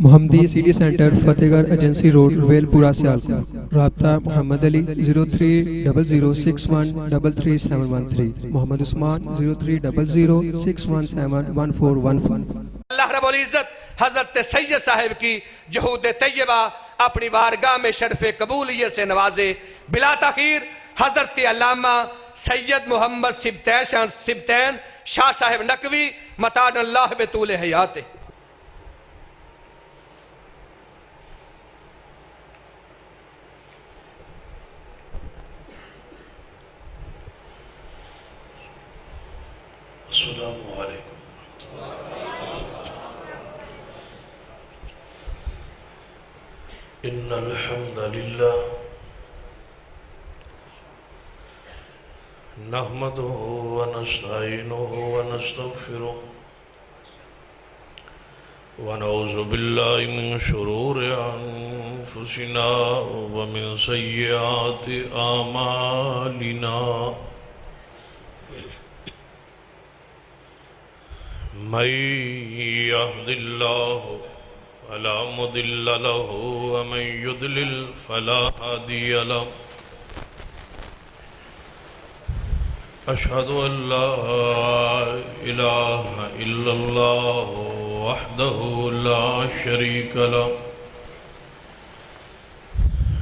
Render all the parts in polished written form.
محمدی C D centre فتح گڑھ agency road well پورہ سیالکوٹ. رابطہ محمد علی 030061337113. محمد عثمان 030061711415. اللہ رب العزت حضرت سید صاحب کی جہود طیبہ اپنی بارگاہ میں شرف قبولیت سے نوازے. بلا تاخیر حضرت علامہ سید محمد سبتین شاہ صاحب نقوی متان اللہ بطول حیات. السلام علیکم. ان الحمد للہ نحمده ونستعینه ونستغفره ونعوذ باللہ من شرور انفسنا ومن سیئات اعمالنا من يهد الله فلا مضل له ومن يضلل فلا هادي له. أشهد أن لا إله إلا الله وحده لا شريك له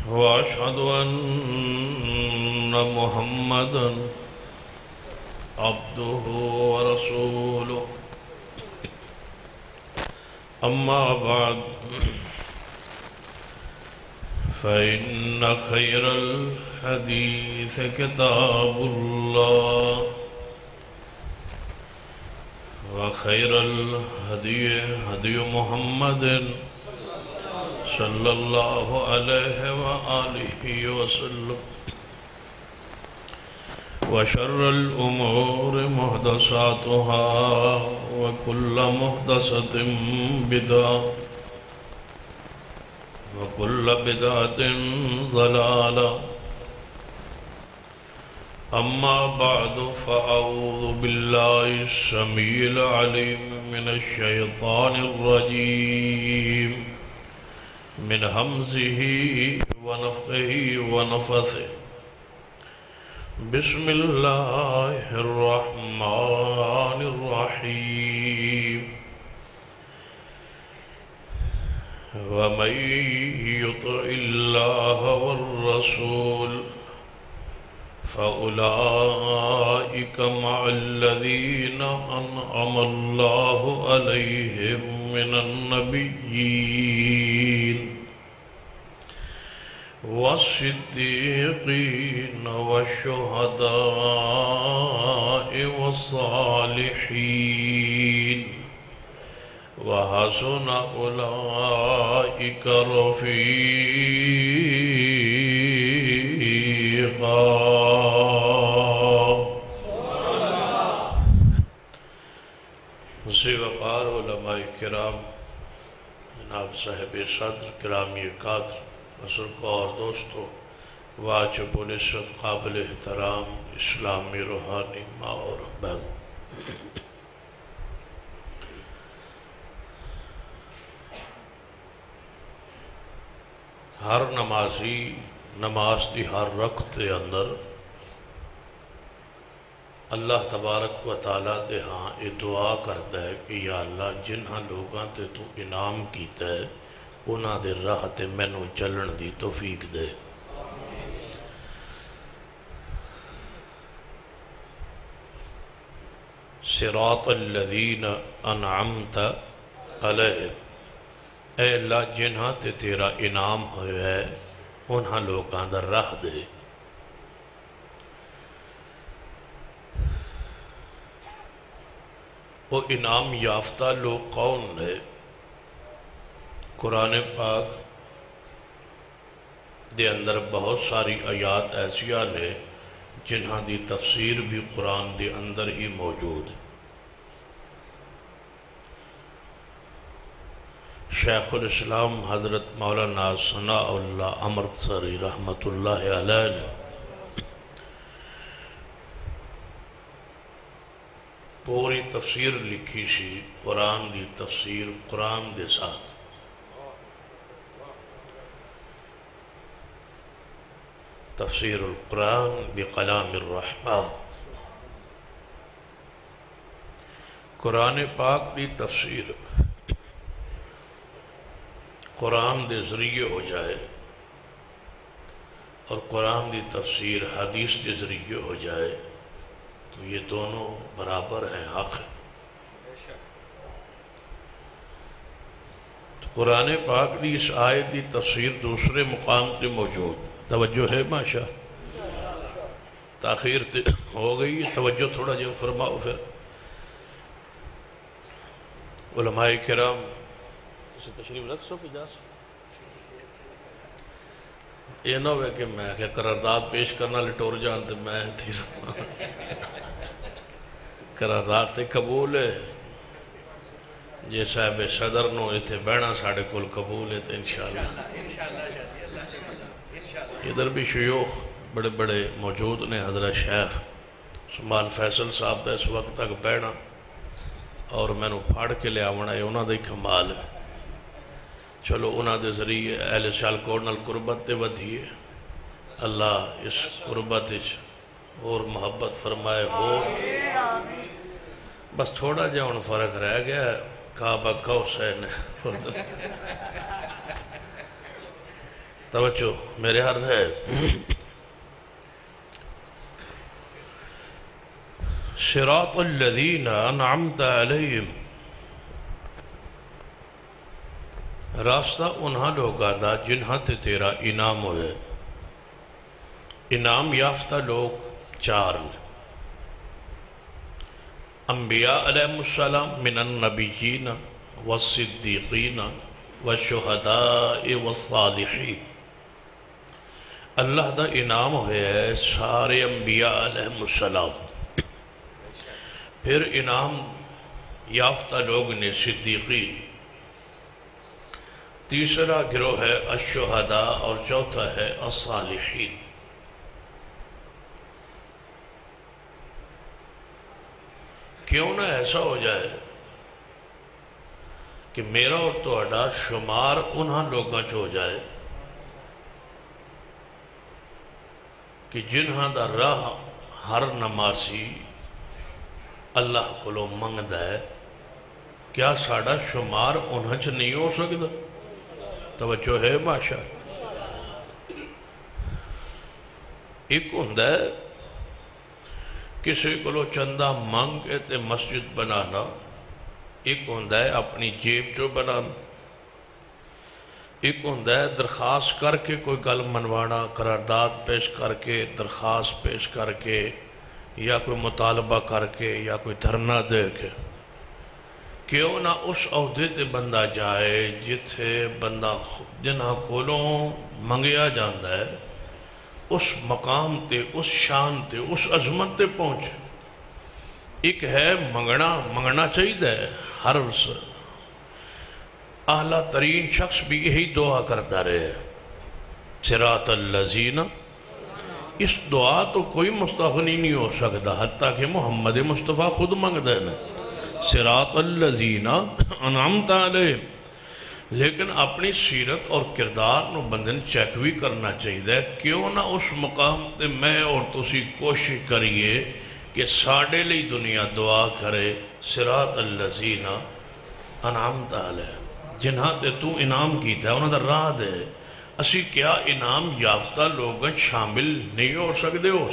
وأشهد أن محمدا عبده ورسوله. أما بعد فإن خير الحديث كتاب الله وخير الهدي هدي محمد صلى الله عليه وآله وسلم وشر الأمور محدثاتها وكل محدثة بدعة وكل بدعة ضلالة. أما بعد فأعوذ بالله السميع العليم من الشيطان الرجيم من همزه ونفخه ونفثه. بسم الله الرحمن الرحيم. ومن يطع الله والرسول فأولئك مع الذين أنعم الله عليهم من النبيين والصديقين والشهداء والصالحين وحسن أولئك رفيقا. ذی وقار علماء کرام جناب صاحب صدر گرامی قدر بزرگ اور دوستو واجب العزت قابل احترام اسلامی روحانی ماں اور بہن، ہر نمازی نماز دی ہر رکعت دے اندر اللہ تبارک و تعالیٰ دے ہاں یہ دعا کرتا ہے کہ یا اللہ جنہاں لوگاں تے تو انعام کیتا ہے انہاں دے راہ تے مینوں چلن دی توفیق دے. صراط الذین انعمت علیہم، اے اللہ جنہاں تے تیرا انعام ہویا ہے انہاں لوگاں دا راہ دے. وہ انعام یافتہ لوگ کون ہے؟ قرآن پاک دے اندر بہت ساری آیات ایسیاں نے جنہاں دی تفسیر بھی قرآن دے اندر ہی موجود ہے. شیخ الاسلام حضرت مولانا ثناء اللہ امرتسری رحمت اللہ علیہ نے پوری تفسیر لکھی سی، قرآن دی تفسیر قرآن دے ساتھ. تفسیر القرآن بکلام الرحمن، قرآن پاک دی تفسیر قرآن دے ذریعے ہو جائے اور قرآن دی تفسیر حدیث کے ذریعے ہو جائے تو یہ دونوں برابر ہیں، حق ہیں۔ تو قرآن پاک دی اس آیت دی تفسیر دوسرے مقام پہ موجود، توجہ ہے ماشاء، تاخیر ہو گئی، توجہ تھوڑا جو فرماؤ۔ پھر علماء کرام تشریف رکھ سو کہ جا سو، یہ نہ ہوئے کہ میں کہ قرارداد پیش کرنا لٹور جان تے میں تھی قرارداد تے قبول ہے جے صاحب صدر نو ایتھے بہنا ساڑھے کول قبول ہے تے انشاءاللہ ادھر بھی شیوخ بڑے بڑے موجود نے، حضرت شیخ عثمان فیصل صاحب دا اس وقت تک بہنا اور میں نو پھاڑ کے لے آونا ہے، انہاں دا ہی کمال ہے۔ چلو انہاں دے ذریعے اہل سیالکوٹ نال قربت تے ودھیے، اللہ اس قربت اور محبت فرمائے ہو۔ بس تھوڑا جا ان فرق رہ گیا ہے، کعبہ قوسین توجہ میرے ہر ہے۔ صراط الذین انعمت علیہم، راستہ انہاں لوگاں دا جنہاں تے تیرا انعام ہوئے۔ انعام یافتہ لوگ چار نے، انبیاء علیہ السلام من النبیین والصدیقین والشہداء والصالحین۔ اللہ دا انعام ہوئے سارے انبیاء علیہ السلام، پھر انعام یافتہ لوگ نے صدیقین، تیسرا گروہ ہے الشہداء اور چوتھا ہے الصالحین۔ کیوں نہ ایسا ہو جائے کہ میرا اور تہاڈا شمار انہاں لوگاں چ ہو جائے کہ جنہاں دا راہ ہر نماسی اللہ کو منگدا ہے، کیا ساڑا شمار انہاں چ نہیں ہو سکتا؟ توجہ ہے ماشاء۔ ایک ہوندہ ہے کسی کو چندہ مانگ کے تے مسجد بنانا، ایک ہوندہ ہے اپنی جیب چو بنانا، ایک ہوندہ ہے درخواست کر کے کوئی گل منوانا، قرارداد پیش کر کے، درخواست پیش کر کے، یا کوئی مطالبہ کر کے، یا کوئی دھرنا دے کے۔ کیوں نہ اس عہدے تے بندہ جائے جتھے بندہ جنہاں کولوں منگیا جاندہ ہے، اس مقام تے، اس شان تے، اس عظمت تے پہنچے۔ ایک ہے منگنا چاہیے ہے، ہر اعلیٰ ترین شخص بھی یہی دعا کرتا رہے، صراط الذین۔ اس دعا تو کوئی مستغنی نہیں ہو سکتا، حتیٰ کہ محمد مصطفیٰ خود منگ دینا صراط الذین انعمت علیہم۔ لیکن اپنی سیرت اور کردار نو بندن چیک بھی کرنا چاہیے، کیوں نہ اس مقام تے میں اور تسی کوشش کریے کہ ساڑے لئی دنیا دعا کرے صراط الذین انعمت علیہم، جنہاں تے تو انعام کیتا ہے انہاں دا راہ دے۔ اسی کیا انعام یافتہ لوگاں شامل نہیں ہو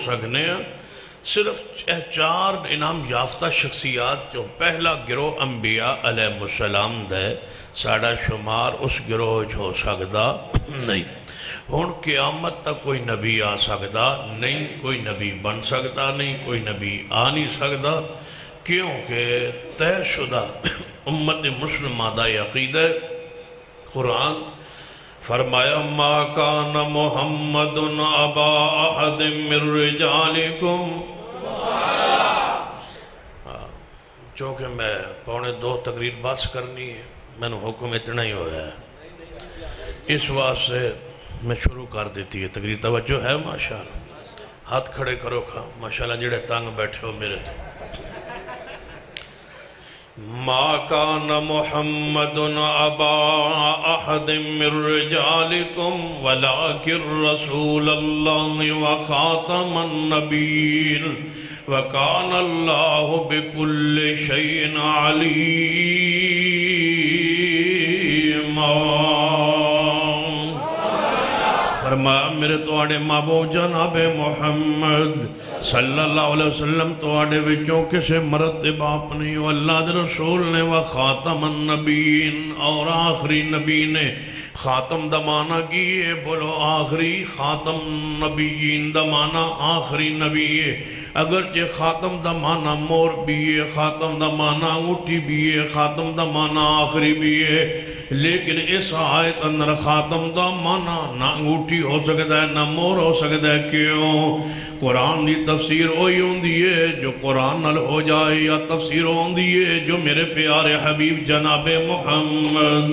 سکنے ہیں؟ صرف چار انعام یافتہ شخصیات جو پہلا گروہ انبیاء علیہ السلام دے، ساڑھا شمار اس گروہ جو ہو سکتا نہیں۔ ہون قیامت تک کوئی نبی آ سکتا نہیں، کوئی نبی بن سکتا نہیں، کوئی نبی آ نہیں سکتا، کیونکہ طے شدہ امت مسلمہ دا عقیدہ قرآن فرمایا ما کان محمد ابا احد من رجالکم۔ چونکہ میں 1:45 تقریر بس کرنی ہے، میں نے حکم اتنا ہی ہویا ہے، اس واسطے میں شروع کر دیتی ہے تقریر۔ توجہ ہے ماشاءاللہ، ہاتھ کھڑے کرو کھا ماشاءاللہ، جڑے تانگ بیٹھے ہو میرے تو ما كان محمد أبا أحد من رجالكم ولكن رسول الله وخاتم النبيين وكان الله بكل شيء عليما فرمایا میرے توڑے محبوب جناب محمد صلی اللہ علیہ وسلم توڑے وچوں کسے مرتب آپ نہیں ہو اللہ دے رسول نے وخاتم النبیین اور آخری نبی نے خاتم دا معنی کیے بولو آخری خاتم نبیین دا معنی آخری نبی ہے اگرچہ خاتم دا معنی مور بھی ہے خاتم دا معنی انگوٹھی بھی ہے خاتم دا معنی آخری بھی ہے لیکن اس آیت اندر خاتم دا معنی نہ انگوٹھی ہو سکتا ہے نہ مور ہو سکتا ہے کیوں قرآن دی تفسیر ہوئی ہوندی ہے جو قرآن نال ہو جائے یا تفسیر ہوندی ہے جو میرے پیارے حبیب جناب محمد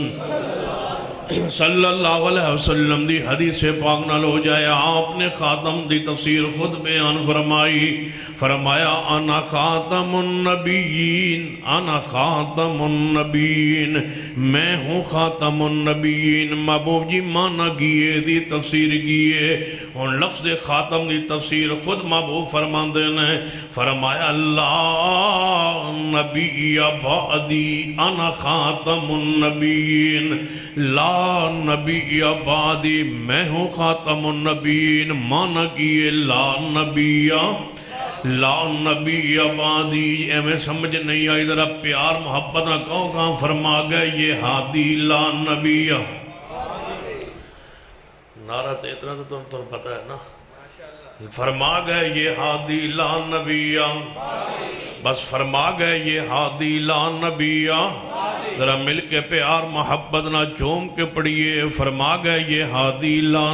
صلی اللہ علیہ وسلم دی حدیث پاک نال ہو جائے آپ نے خاتم دی تفسیر خود بیان فرمائی فرمایا انا خاتم النبیین انا خاتم النبیین میں ہوں خاتم النبیین محبوب جی مانا کیے دی تفسیر کیے ان لفظ خاتم دی تفسیر خود محبوب فرمان دینے فرمایا اللہ نبی بعدی انا خاتم النبیین لا نبی بعدی میں ہوں خاتم النبیین مانا کیے لا نبی بعدی اے میں سمجھ نہیں آئی ذرا پیار محبت نہ کہو کہاں فرما گئے یہ ہادی لا نبی نعرہ تو اتنا تو تم پتہ ہے نا فرما گئے یہ ہادی لا نبی بس فرما گئے یہ ہادی لا نبی ذرا مل کے پیار محبت نہ جھوم کے پڑھئے فرما گئے یہ ہادی لا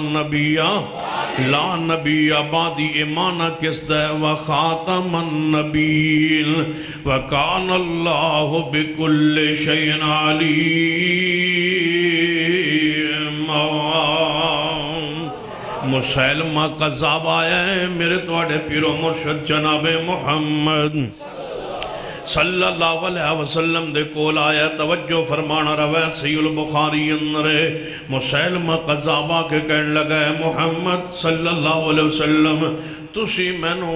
نبی بعدی ایمانہ کس دے وخاتم النبیین وکان اللہ بکل شیء علیم مسلمہ قذاب آیا ہے میرے توڑے پیر و مرشد جناب محمد صلی اللہ علیہ وسلم دے کول آیا توجہ فرمانا روے سی البخاری اندر مسلمہ قذابہ کے کہنے لگا ہے محمد صلی اللہ علیہ وسلم تسی میں نو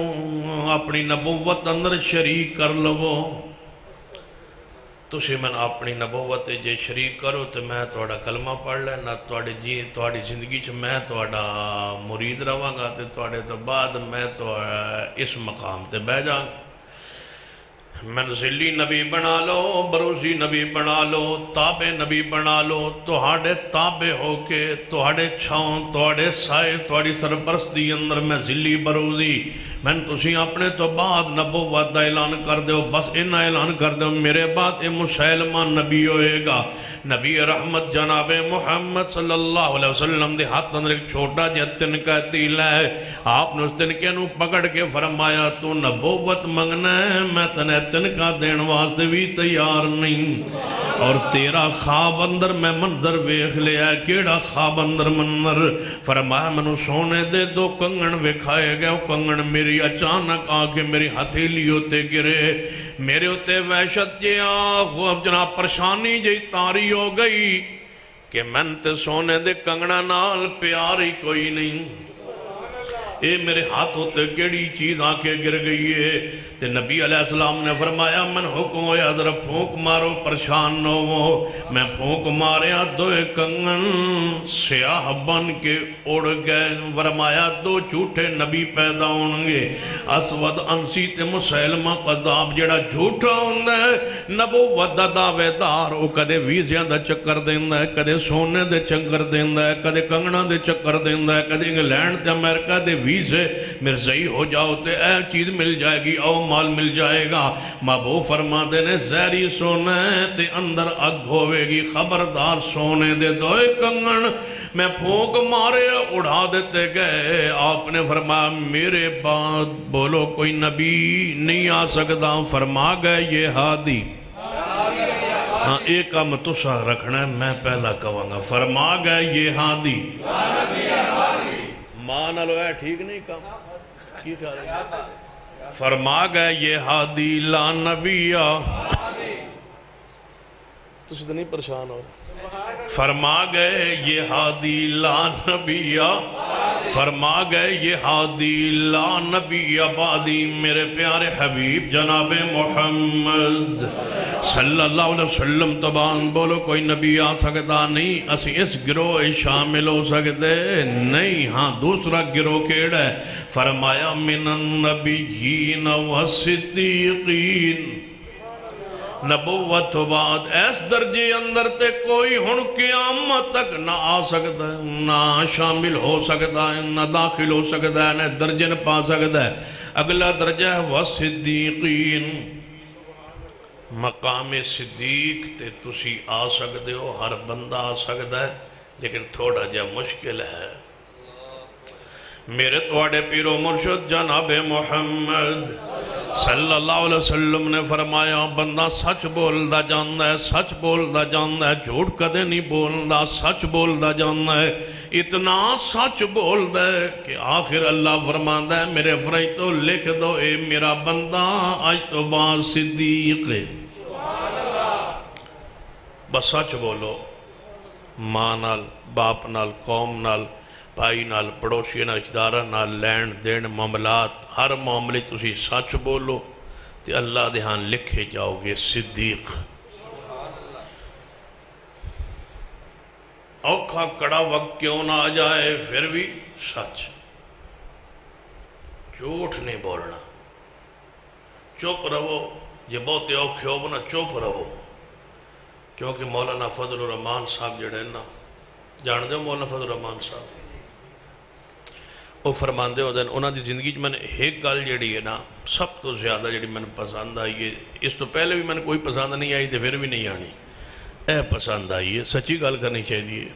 اپنی نبوت اندر شریک کر لو تسی میں اپنی نبوت جے شریک کرو تو میں توڑا کلمہ پڑھ لینا توڑی زندگی چھ میں توڑا مرید رہاں گا توڑے تو بعد میں تو اس مقام تے بہ جاؤں منزلی نبی بنا لو بروزی نبی بنا لو تابع نبی بنا لو توہاڑے تابع ہو کے توہاڑے چھاؤں توہاڑے سائے توہاڑی سرپرستی اندر میں ذلی بروزی میں تسی اپنے تو بعد نبوت دا اعلان کر دو بس انہا اعلان کر دو میرے بعد اے مسلمہ نبی ہوئے گا نبی رحمت جناب محمد صلی اللہ علیہ وسلم دے ہاتھ اندر ایک چھوٹا جتن کا تیل ہے آپ نے اس تنکے نو پکڑ کے فرمایا تو نبوت منگنا ہے میں تنہیں تنکا دین واسطے بھی تیار نہیں اور تیرا خواب اندر میں منظر ویخ لیا کیڑا خواب اندر منظر فرمایا منو سونے دے دو کنگن وکھائے گئے وہ کنگن میری اچانک آکے میری ہتھیلی ہوتے گرے میرے ہوتے وحشت یہ آخو اب جناب پریشانی جی تاری ہو گئی کہ من تے سونے دے کنگنا نال پیاری کوئی نہیں اے میرے ہاتھ ہوتے کیڑی چیز آکے گر گئی ہے تے نبی علیہ السلام نے فرمایا من حکم ہویا ذرا پھونک مارو پریشان نہ ہو میں پھونک ماریا دو کنگن سیاہ بن کے اڑ گئے فرمایا دو جھوٹے نبی پیدا ہونگے اسود انسی تے مسلمہ قذاب جڑا جھوٹا ہوندہ ہے نبوت دا دعوے دار او کدے ویزیاں دا چکر دیندہ ہے کدے سونے دے چکر دیندہ ہے کدے کنگنا دے چکر دیندہ ہے کدے انگلینڈ تے امریکہ دے ویزے مرزئی ہو جاؤ تے اے چیز مل جائے گی او مال مل جائے گا محبوب فرما دینے زہری سونے تے اندر اگ ہوئے گی خبردار سونے دے دوئے کنگن میں پھونک مارے اڑا دیتے گئے آپ نے فرمایا میرے بعد بولو کوئی نبی نہیں آ سکتا فرما گئے یہ ہادی ہاں ایک کام تسا رکھنا ہے میں پہلا کہوں گا فرما گئے یہ ہادی ماں نہ لو ہے ٹھیک نہیں کام فرما گئے یہ ہادی لا نبیہ تسی تو نہیں پریشان ہو فرما گئے یہ ہادی لا نبی فرما گئے یہ ہادی لا نبی آبادی میرے پیارے حبیب جناب محمد صلی اللہ علیہ وسلم تبان بولو کوئی نبی آ سکتا نہیں اسی اس گروہ شامل ہو سکتے نہیں ہاں دوسرا گروہ کیڑا ہے فرمایا من النبیین والصدیقین نبوت تو بعد اس درجے اندر تے کوئی ہن قیامت تک نہ آ سکتا ہے نہ شامل ہو سکتا ہے نہ داخل ہو سکتا ہے نہ درجے نہ پا سکتا ہے اگلا درجہ ہے والصدیقین مقام صدیق تے تسی آ سکتے ہو ہر بندہ آ سکتا ہے لیکن تھوڑا جا مشکل ہے میرے توڑے پیر و مرشد جناب محمد صلی اللہ علیہ وسلم نے فرمایا بندہ سچ بولدا جاندا ہے سچ بولدا جاندا ہے جھوٹ کدے نہیں بولدا سچ بولدا جاندا ہے اتنا سچ بولدا ہے کہ آخر اللہ فرماندا ہے میرے فرشتوں لکھ دو اے میرا بندہ آج تو بعد صدیق ہے بس سچ بولو ماں نال باپ نال قوم نال بھائی نال پڑوسی نال رشتہ داراں نال لین دین معاملات ہر معاملے تسی سچ بولو تے اللہ دے ہاں لکھے جاؤ گے صدیق اوکھا کڑا وقت کیوں نہ آ جائے پھر بھی سچ جھوٹ نہیں بولنا چپ رہو یہ بہت اوکھے ہو نا چپ رہو کیونکہ مولانا فضل الرحمان صاحب جڑے نا جان دے مولانا فضل الرحمان صاحب وہ فرماندے ہو دن انہاں دی زندگی میں نے ایک گل جڑی ہے نا سب تو زیادہ جڑی میں نے پسند آئی ہے اس تو پہلے بھی میں نے کوئی پسند نہیں آئی تھی پھر بھی نہیں آنی اے پسند آئی ہے سچی گل کرنی چاہیے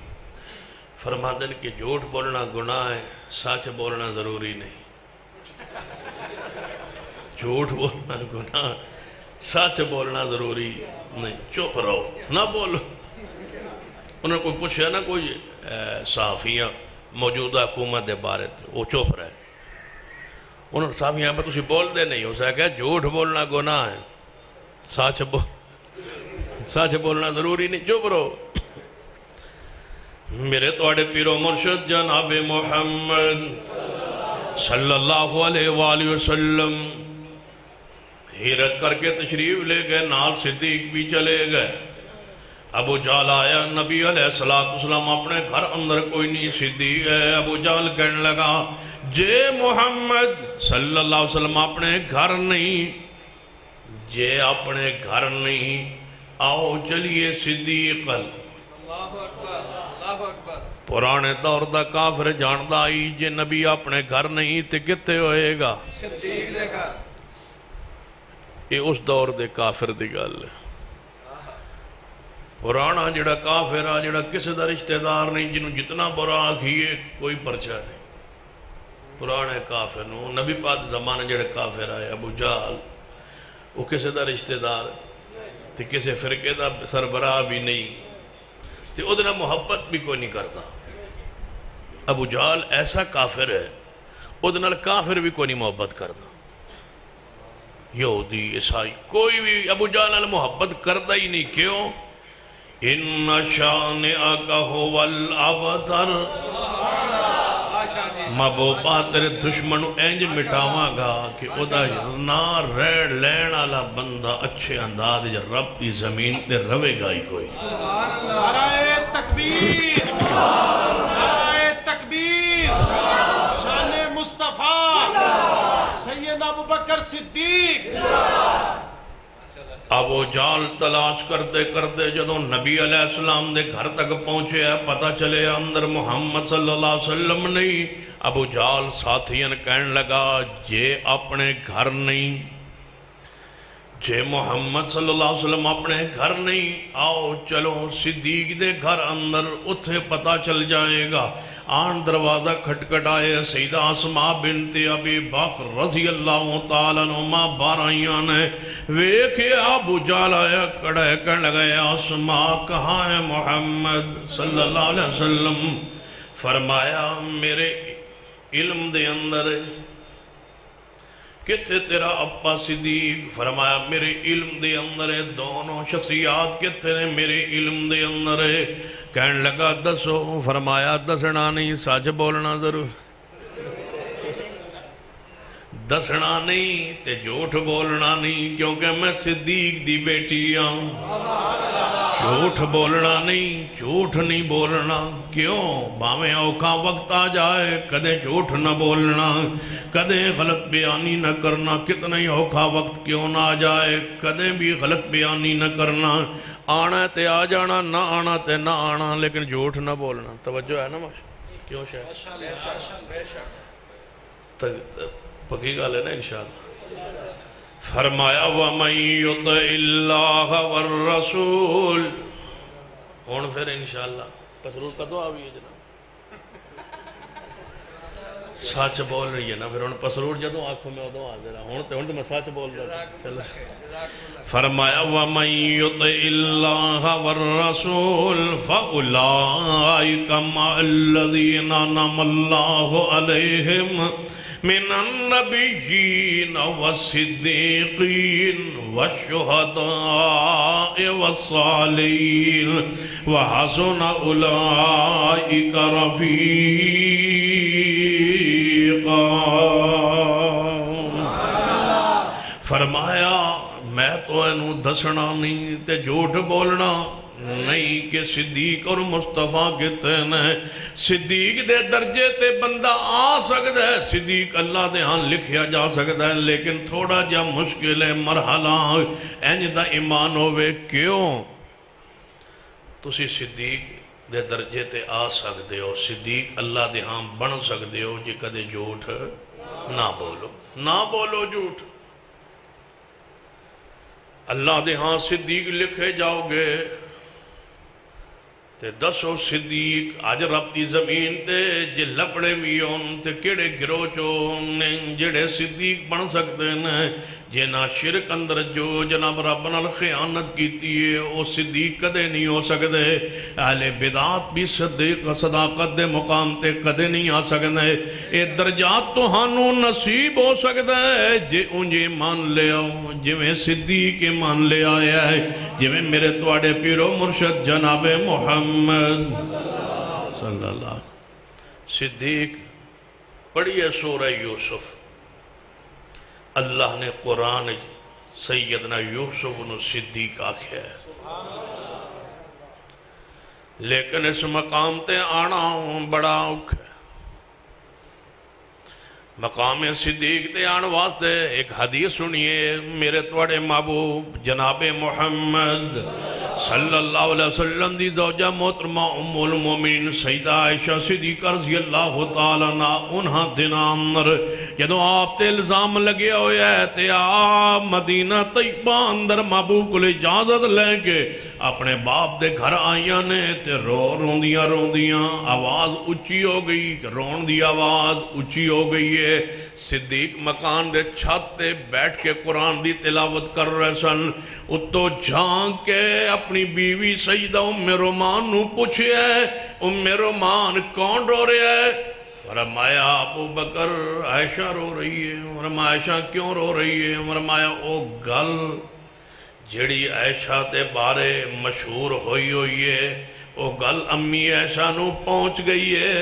فرماندے ہیں کہ جھوٹ بولنا گناہ ہے سچ بولنا ضروری نہیں جھوٹ بولنا گناہ سچ بولنا ضروری نہیں چپ رہو نہ بولو انہوں نے کوئی پوچھا نا کوئی صحافیاں موجودہ حکومت دے بارے وہ چپ رہے انہوں نے صحافیاں پہ تسی بول دے نہیں ہو سکتا جھوٹ بولنا گناہ ہے سچ بولنا ضروری نہیں چپ رہو میرے توڑے پیر و مرشد جناب محمد صلی اللہ علیہ وآلہ وسلم ہیرت کر کے تشریف لے گئے نال صدیق بھی چلے گئے ابو جہل آیا نبی علیہ السلام اپنے گھر اندر کوئی نہیں صدیق ہے ابو جہل کہنے لگا جے محمد صلی اللہ علیہ وسلم اپنے گھر نہیں جے اپنے گھر نہیں آؤ چلیے صدیق پرانے دور دا کافر جاندہ آئی جے نبی اپنے گھر نہیں تے کتے ہوئے گا صدیق دے گھر یہ اس دور دے کافر دی گل ہے پرانا جڑا کافر آ جڑا کسی دا رشتہ دار نہیں جنہوں جتنا برا آکھیے کوئی پرچہ نہیں پرانے کافر نو نبی پاک زمانے جڑے کافر آئے ابو جہل وہ کسی دا رشتہ دار تے کسی فرقے دا سربراہ بھی نہیں تے ادھنا محبت بھی کوئی نہیں کرتا ابو جہل ایسا کافر ہے ادھنا کافر بھی کوئی نہیں محبت کرتا یہودی عیسائی کوئی بھی ابو جہل محبت کرتا ہی نہیں کیوں ان شانئک هو الابتر محبوبہ تیرے دشمن انج مٹاواں گا کہ او دا نا ریڑ لین والا بندہ اچھے انداز رب کی زمین تے روے گا ہی کوئی نعرہ تکبیر نعرہ تکبیر شان مصطفیٰ سیدنا ابوبکر صدیق ابو جہل تلاش کرتے کرتے جدوں نبی علیہ السلام دے گھر تک پہنچے ہے پتہ چلے اندر محمد صلی اللہ علیہ وسلم نہیں ابو جہل ساتھین کہنے لگا یہ اپنے گھر نہیں جے محمد صلی اللہ علیہ وسلم اپنے گھر نہیں آؤ چلو صدیق دے گھر اندر اتھے پتہ چل جائے گا آن دروازہ کھٹکھٹائے سیدہ اسماء بنت ابی بکر رضی اللہ تعالیٰ عنہ بارائیاں نے ویکھے ابو جہل آیا کڑے کہنے لگے اسماء کہاں ہے محمد صلی اللہ علیہ وسلم فرمایا میرے علم دے اندر کتے تیرا ابا صدیق؟ فرمایا میرے علم دے اندر ہے۔ دونوں شخصیات کتے نے؟ میرے علم دے اندر ہے۔ کہن لگا دسو؟ فرمایا دسنا نہیں، سچ بولنا ضرور، دسنا نہیں تے جھوٹ بولنا نہیں، کیونکہ میں صدیق دی بیٹی ہوں۔ جھوٹ بولنا نہیں، جھوٹ نہیں بولنا۔ کیوں؟ باویں اوکھا وقت آ جائے کدے جھوٹ نہ بولنا، کدے غلط بیانی نہ کرنا۔ کتنا ہی اوکھا وقت کیوں نہ آ جائے کدے بھی غلط بیانی نہ کرنا۔ آنا تے آ جانا، نہ آنا تے نہ آنا، لیکن جھوٹ نہ بولنا۔ توجہ ہے نا ماشاءاللہ؟ کیوں شاید پکی گال ہے نا انشاءاللہ۔ فرمایا وَمَن يُطِعِ اللَّهَ وَالرَّسُولِ، ہون پھر انشاءاللہ پسرور کدو آوی ہے جناب؟ سچ بول رہی ہے نا، پھر ہون پسرور جدوں آنکھوں میں ادوں آ دے رہا، ہون تو میں سچ بول رہا چلو۔ فرمایا وَمَن يُطِعِ اللَّهَ وَالرَّسُولِ فَأُولَئِكَ مَعَ الَّذِينَ أَنْعَمَ اللَّهُ عَلَيْهِمْ من النبيين والصديقين والشهداء والصالحين وحسن أولئك رفيقا۔ فرمایا میں تو انہوں دسنا نہیں تے جھوٹ بولنا نہیں کہ صدیق اور مصطفیٰ کہتے ہیں۔ صدیق دے درجے تے بندہ آ سکتا ہے، صدیق اللہ دے ہاں لکھیا جا سکتا ہے، لیکن تھوڑا جا مشکل ہے مرحلہ انج دا ایمان ہوئے۔ کیوں؟ تسی صدیق دے درجے تے آ سکتے ہو، صدیق اللہ دے ہاں بن سکتے ہو جے کدے جھوٹ نہ بولو، نہ بولو جھوٹ۔ اللہ دے ہاں صدیق لکھے جاؤ گے تے دسو صدیق اج رب دی زمین تے جے لپڑے بھی ہون تے کیڑے گروہ چون جڑے صدیق بن سکتے ہیں؟ جنہاں شرک اندر جو جناب رب نال خیانت کیتی ہے او صدیق کدے نہیں ہو سکتے۔ اہل بدعات بھی صداقت دے مقام تے کدے نہیں آ سکتے۔ اے درجات تو ہانوں نصیب ہو سکتا ہے جے انجے مان لے آؤ جویں صدیق مان لے آیا ہے، جویں میرے تواڈے پیرو مرشد جناب محمد صلی اللہ علیہ وسلم۔ صدیق پڑھیے سورہ یوسف، اللہ نے قرآن سیدنا یوسف بن صدیق آکھیا ہے، لیکن اس مقام تے آنا بڑا اوکھ ہے۔ مقام صدیق تے آن واسطے ایک حدیث سنیے میرے توڑے محبوب جناب محمد صلی اللہ علیہ وسلم دی زوجہ محترمہ ام المومنین سیدہ عائشہ صدیقہ رضی اللہ تعالیٰ عنہ انہاں دناں اندر جدوں آپ تے الزام لگے ہوئے ہے تے آپ مدینہ طیبہ اندر محبوب کو اجازت لیں کے اپنے باپ دے گھر آئیاں نے تے روندیاں آواز اچھی ہو گئی، رون دی آواز اچھی ہو گئی ہے۔ صدیق مکان دے چھت تے بیٹھ کے قرآن دی تلاوت کر رہے سن، اتو جھانک کے اپنی بیوی سیدہ ام رومان نو پوچھے ہے ام رومان کون رو رہے ہے؟ فرمایا ابو بکر عائشہ رو رہی ہے۔ فرمایا عائشہ کیوں رو رہی ہے؟ فرمایا او گل جڑی عائشہ تے بارے مشہور ہوئی ہے او گل امی عائشہ نو پہنچ گئی ہے،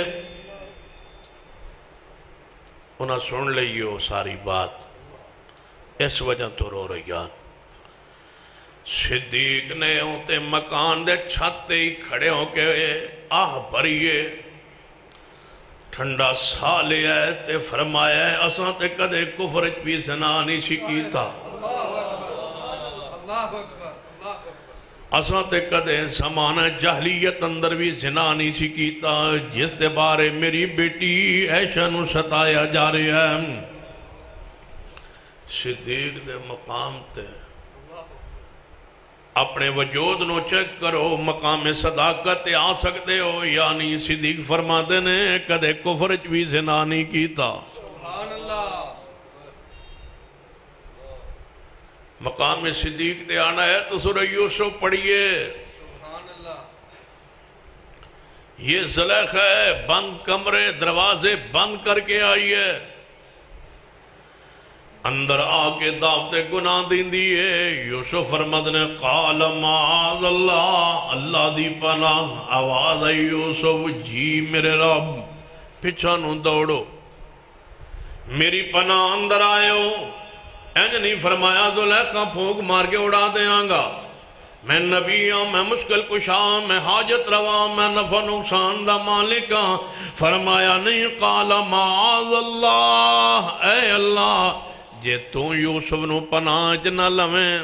انہاں سن لئی ہو ساری بات، اس وجہ تو رو رہی ہے۔ صدیق نے ہوتے مکان دے چھتے ہی کھڑے ہو کے آہ بھریے ٹھنڈا سا لیا ہے تے فرمایا ہے اساں تے کدے کفر بھی زنا نہیں شکیتا، اساں تے کدے زمانہ جہلیت اندر بھی زنا نہیں شکیتا جس دے بارے میری بیٹی عائشہ نو ستایا جا رہا ہے۔ صدیق دے مقام تے اپنے وجود نو چیک کرو، مقام صداقت آ سکتے ہو یعنی صدیق فرما دینے کدے کفر بھی زنا نہیں کیتا۔ سبحان اللہ۔ مقام صدیق تے آنا ہے تو سورہ یوسف پڑھیے۔ سبحان اللہ۔ یہ زلیخہ ہے، بند کمرے دروازے بند کر کے آئی ہے، اندر آکے دعوت گناہ دین دیئے یوسف فرمد نے قال معاذ اللہ اللہ دی پناہ آواز آئی یوسف جی میرے رب پچھا نو دوڑو میری پناہ اندر آئے ہو اینج نہیں فرمایا زلیخا پھونک مار کے اڑا دیاں گا میں نبی ہوں میں مشکل کشا میں حاجت روا میں نفع نقصان دا مالک ہوں فرمایا نہیں قال معاذ اللہ اے اللہ جے تو یوسف نو پناہ جنہ لویں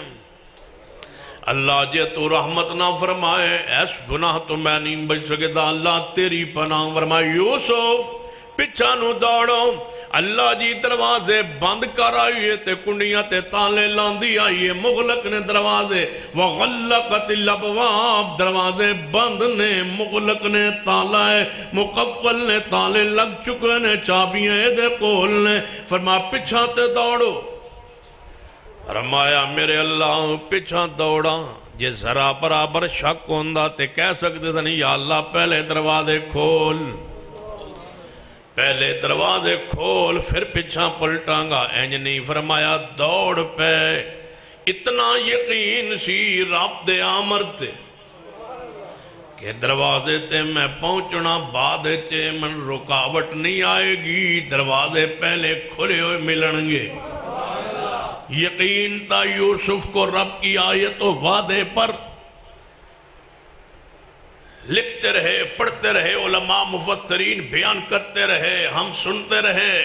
اللہ جے تو رحمت نہ فرمائے ایس گناہ تو میں نہیں بچ سکے دا اللہ تیری پناہ فرمائے یوسف پچھا نو دوڑو اللہ جی دروازے بند کر آئیے تے کنڈیاں تے تالے لاندی آئیے مغلق نے دروازے وغلقت الابواب دروازے بند نے مغلق نے تالائے مقفل نے تالے لگ چکے نے چابیاں دے قول نے فرما پچھا تے دوڑو فرمایا میرے اللہ پچھا دوڑا جے ذرا برابر شک ہوندہ تے کہہ سکتے تھا نہیں یا اللہ پہلے دروازے کھول پہلے دروازے کھول پھر پچھا پلٹاں گا اینج نہیں فرمایا دوڑ پہ اتنا یقین سی رب دے آمر تے کہ دروازے تے میں پہنچنا بعد چے من رکاوٹ نہیں آئے گی دروازے پہلے کھلے ہوئے ملن گے یقین تا یوسف کو رب کی آیت و وعدے پر لکھتے رہے پڑھتے رہے علماء مفسرین بیان کرتے رہے ہم سنتے رہے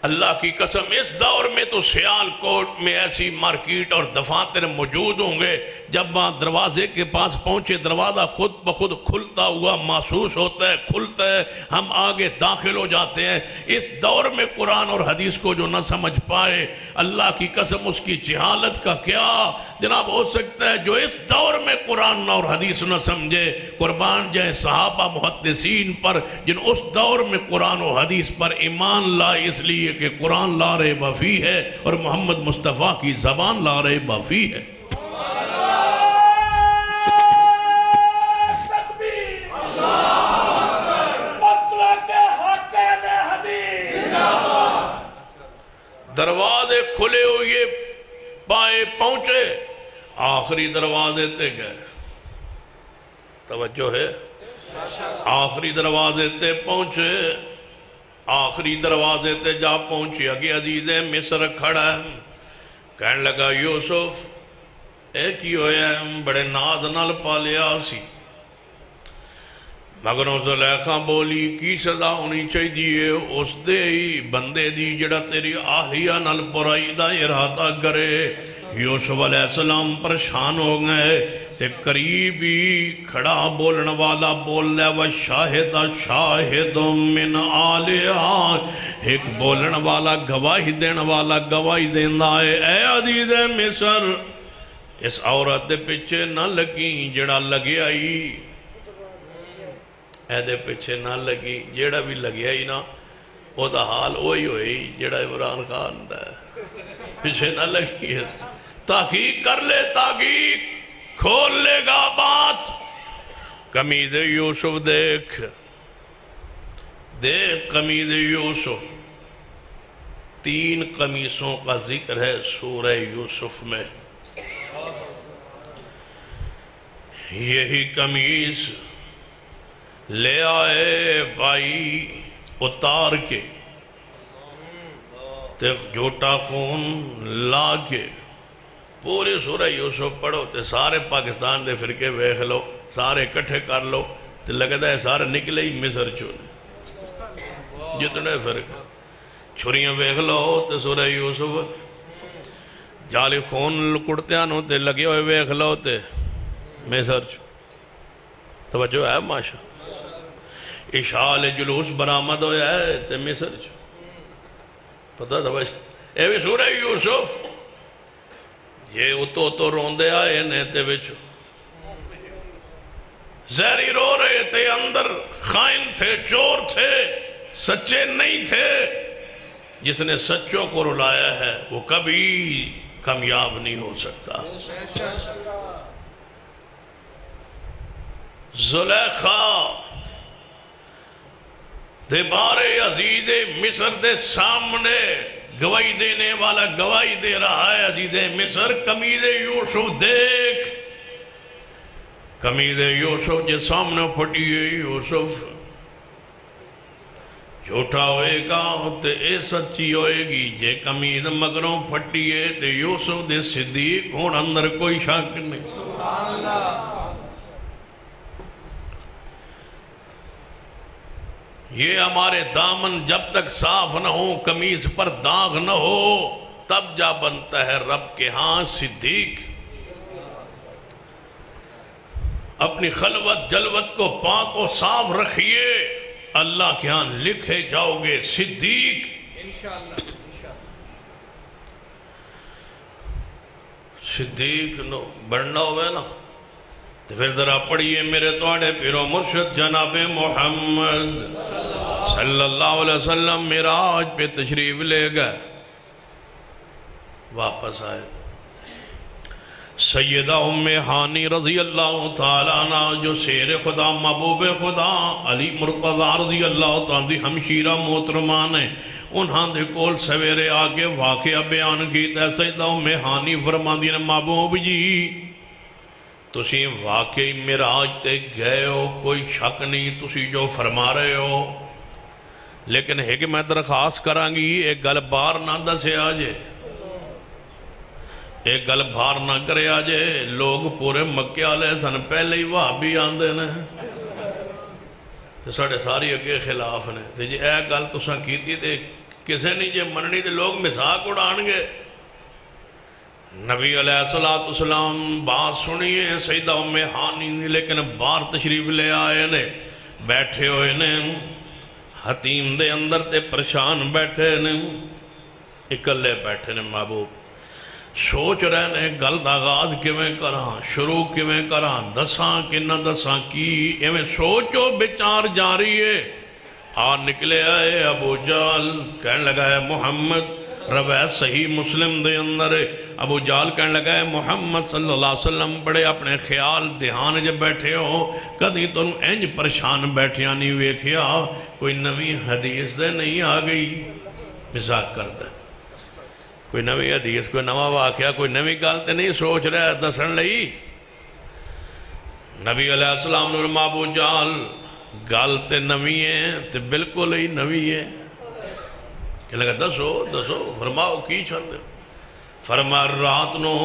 اللہ کی قسم اس دور میں تو سیال کوٹ میں ایسی مارکیٹ اور دفاتر موجود ہوں گے جب آپ دروازے کے پاس پہنچے دروازہ خود بخود کھلتا ہوا محسوس ہوتا ہے کھلتا ہے ہم آگے داخل ہو جاتے ہیں اس دور میں قرآن اور حدیث کو جو نہ سمجھ پائے اللہ کی قسم اس کی جہالت کا کیا جناب ہو سکتا ہے جو اس دور میں قرآن اور حدیث نہ سمجھے قربان جائے صحابہ محدثین پر جن اس دور میں قرآن و حدیث پر ایمان لائے اس لیے کہ قرآن لا رہے بفی ہے اور محمد مصطفیٰ کی زبان لا رہے بفی ہے دروازے کھلے ہوئے پائے پہنچے آخری دروازے تے گئے توجہ ہے آخری دروازے تے پہنچے آخری دروازے تے جا پہنچی اگے عزیز مصر کھڑا ہے کہنے لگا یوسف ایک ہی ہویا ہے بڑے ناز نال پالیا سی مگروں زلیخا بولی کی سزا ہونی چاہی دیئے اس دے ہی بندے دی جڑا تیری آہیہ نال برائی دا ارادہ کرے یوسف علیہ السلام پریشان ہو گئے تے قریبی کھڑا بولن والا بول لے وشاہد شاہد من آلیہ ایک بولن والا گواہی دین والا گواہی دین دائے اے عزیز مصر اس عورت دے پچھے نہ لگی جڑا لگے آئی اے دے پچھے نہ لگی جڑا بھی لگے آئی نا وہ دا حال وہی ہوئی جڑا عمران خان دا پچھے نہ لگی ہے تحقیق کر لے تحقیق کھول لے گا بات قمید یوسف دیکھ قمید یوسف 3 قمیصوں کا ذکر ہے سورہ یوسف میں یہی قمیص لے آئے بھائی اتار کے تے جھوٹا خون لا کے پورے سورہ یوسف پڑھو تے سارے پاکستان دے فرقے ویکھ لو سارے کٹھے کر لو تے لگتا ہے سارے نکلے ہی مصر چونے جتنے فرق چھریاں ویکھ لو تے سورہ یوسف جالی خون لکڑتے آنو تے لگے ہوئے ویکھ لو تے مصر چو توجہ ہے ماشاء اشعال جلوس برآمد ہویا ہے تے مصر چو پتہ توجہ اے بھی سورہ یوسف یہ اتو روندے آئے نیتے بچو زہری رو رہے تھے اندر خائن تھے چور تھے سچے نہیں تھے جس نے سچوں کو رلایا ہے وہ کبھی کامیاب نہیں ہو سکتا زلیخا تے بارے عزیز مصر دے سامنے گواہی دینے والا گواہی دے رہا ہے. عزیز مصر قمیض یوسف دیکھ, قمیض یوسف جے سامنے پھٹی ہے. یوسف جھوٹا ہوئے گا تے اے سچی ہوئے گی. جے قمیض مگروں پھٹی ہے تے یوسف دے صدیق ہون اندر کوئی شک نہیں. سبحان اللہ. یہ ہمارے دامن جب تک صاف نہ ہو, قمیض پر داغ نہ ہو, تب جا بنتا ہے رب کے ہاں صدیق. اپنی خلوت جلوت کو پاک و صاف رکھیے, اللہ کے ہاں لکھے جاؤ گے صدیق. صدیق نو بڑھنا ہوئے نا تو پھر ذرا پڑھئے میرے توڑے پیرو مرشد جناب محمد صلی اللہ علیہ وسلم معراج پہ تشریف لے گئے, واپس آئے. سیدہ ام ہانی رضی اللہ تعالیٰ عنہ جو شیر خدا محبوب خدا علی مرتضی رضی اللہ تعالیٰ دی ہمشیرہ محترمان ہیں, انہاں دے کول سویرے آگے واقعہ بیان کیتا ہے. سیدہ ام ہانی فرمان دی محبوب جی تسی واقعی معراج تے گئے ہو, کوئی شک نہیں تسی جو فرما رہے ہو, لیکن ہے کہ میں درخواست کران گی ایک گل بار نہ دسے آجے, ایک گل بار نہ کرے آجے. لوگ پورے مکے والے سن پہلے ہی وہابی آندے نے تے ساڑے ساری اگے خلاف نے, تے جی اے گل تساں کیتی تے کسے نہیں جے مننی تے لوگ مذاق اڑان گے. نبی علیہ السلام بات سنیے سیدہ ام ہانی, لیکن بار تشریف لے آئے نے, بیٹھے ہوئے نے حتیم دے اندر تے پریشان بیٹھے نے, اکلے بیٹھے نے. محبوب سوچ رہے نے گل دا آغاز کیویں کراں, شروع کیویں کراں, دساں کہ نہ دساں کی, ایویں سوچو بچار جاری ہے. آ نکلے آئے ابو جہل, کہنے لگا ہے محمد, روایت صحیح مسلم دے اندر ہے, ابو جہل کہنے لگا ہے محمد صلی اللہ علیہ وسلم بڑے اپنے خیال دھیان جب بیٹھے ہو, کدی تم انج پریشان بیٹھیا نہیں ویکھیا, کوئی نوی حدیث دے نہیں آ گئی. مزاق کرتا ہے, کوئی نوی حدیث, کوئی نوا واقعہ, کوئی نوی گل تے نہیں سوچ رہا دسن لئی. نبی علیہ السلام نے فرمایا ابو جہل گل تے نوی ہے تے بالکل ہی نوی ہے. کہ لگا دسو دسو, فرماؤ کی چھند. فرمایا رات نو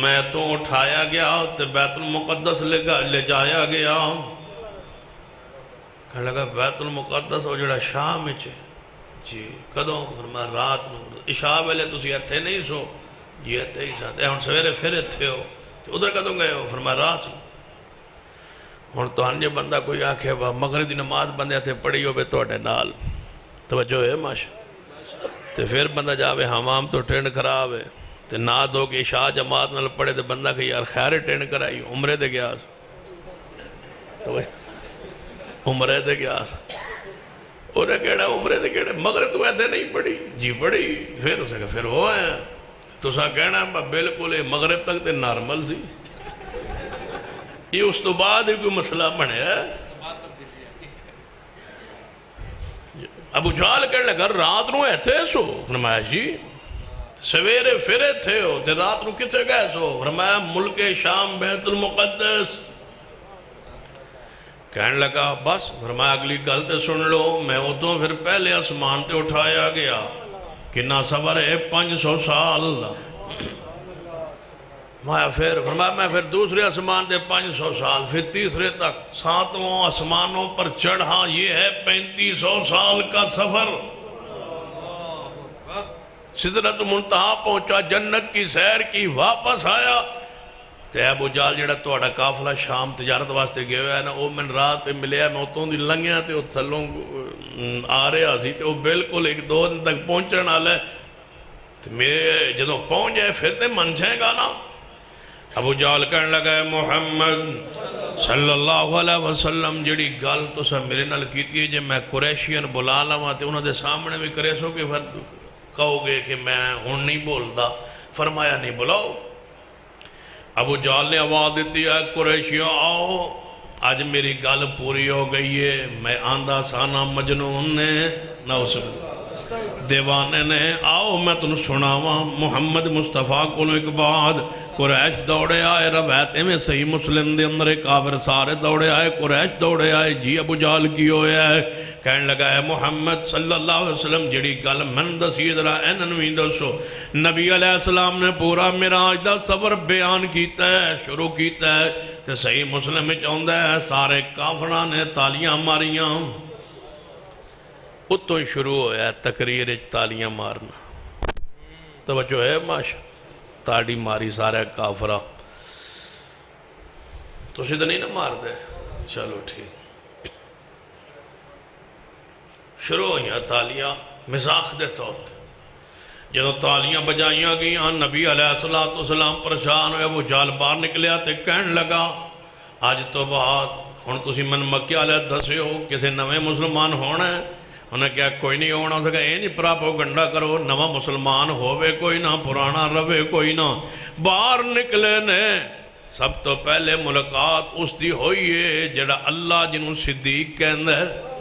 میں تو اٹھایا گیا تے بیت المقدس لے جایا گیا. کہ لگا بیت المقدس وہ جڑا شام ہے جی کدوں؟ فرمایا رات نو, عشاء ویلے تسی ایتھے نہیں سو جی ایتھے ہی ساتھ, ہن سویرے پھر ایتھے ہو تے ادھر کدوں گئے ہو؟ فرمایا رات نو. ہن تہاں جے بندہ کوئی آکھے وا مغرب دی نماز بندے تے پڑھی ہوے تواڈے نال, توجہ ہے ماشاء, تے پھر بندہ جاوے حمام تو ٹرینڈ خراب ہے تے نہ دو کہ عشاء جماعت نال پڑھے تے بندہ کہ یار خیر ٹرینڈ کرائی, عمرے دے گیا عمرے دے گیا انہیں کہنا عمرے دے کہنا مغرب تو ایسے نہیں پڑھی جی پڑھی. پھر اسے کہا پھر ہو آئے تو سا کہنا بالکل مغرب تک تے نارمل سی, یہ اس تو بعد ہی کوئی مسئلہ بنے ہے. ابو جہل کہنے لگا رات نو ایتھے سو؟ فرمایا جی. سویرے پھر ایتھے ہو تے رات نو کتے گئے سو؟ فرمایا ملک شام بیت المقدس. کہنے لگا بس. فرمایا اگلی گل تے سن لو, میں ادوں پھر پہلے آسمان تے اٹھایا گیا, کنا سفر ہے 500 سال. فرمایا میں پھر دوسرے آسمان تے 500 سال, پھر تیسرے تک, 7واں آسمانوں پر چڑھا, یہ ہے 3500 سال کا سفر. سدرت منتہا پہنچا, جنت کی سیر کی, واپس آیا. تے ابو جہل جڑا تہاڈا قافلہ شام تجارت واسطے گیا ہوا ہے نا, وہ میں رات ملیا, میں اتوں دی لنگیا تے تھلوں آ رہا سی, تے وہ بالکل 1-2 دن تک پہنچن والا ہے. تے میرے جدوں پہنچ جائے پھر تے من جائے گا نا. ابو جہل کہنے لگا ہے محمد صلی اللہ علیہ وسلم جڑی گل تو سب میرے نال کیتی ہے, جے میں قریشین بلا لواں تے انہاں دے سامنے بھی کرے سو کہ پھر کہو گے کہ میں ہن نہیں بولدا. فرمایا نہیں بلاؤ. ابو جہل نے آواز دیتی ہے قریشیوں آؤ, آج میری گل پوری ہو گئی ہے. میں آندہ سانا مجنون نے نہ اس دیوانے نے. آؤ میں تنہوں سناواں محمد مصطفیٰ کو ایک بعد قریش دوڑے آئے. روایت میں صحیح مسلم دے اندر کافر سارے دوڑے آئے. قریش دوڑے آئے. جی ابو جہل کی ہویا ہے. کہنے لگا ہے محمد صلی اللہ علیہ وسلم جڑی گل من دسی ذرا ایننویں دسو. نبی علیہ السلام نے پورا معراج دا سفر بیان کیتا ہے, شروع کیتا ہے. تے صحیح مسلم میں چاہتا ہے سارے کافراں نے تالیاں ماریاں. اتوں ہی شروع ہویا ہے تقریر تالیاں مارنا. توجہ ہے ماشا تاڑی ماری سارے کافرہ. تو تو نہیں نہ مار دے. چلو ٹھیک. شروع ہوئی تالیاں مزاق دے طور تے. جدو تالیاں بجائیاں گئیاں نبی علیہ السلام پریشان ہوئے. وہ جال باہر نکلیا تے کہن لگا آج تو بعد ہن تسی من مکہ علیہ دسے ہو کسے نویں مسلمان ہونا ہے. انہیں کہا کوئی نہیں ہونا. سکا اے نہیں پراپوگنڈا کرو. نواں مسلمان ہوئے کوئی نہ, پرانا روے کوئی نہ. باہر نکلے نے سب تو پہلے ملاقات اس دی ہوئی ہے جڑا اللہ جنہوں صدیق کہندہ ہے.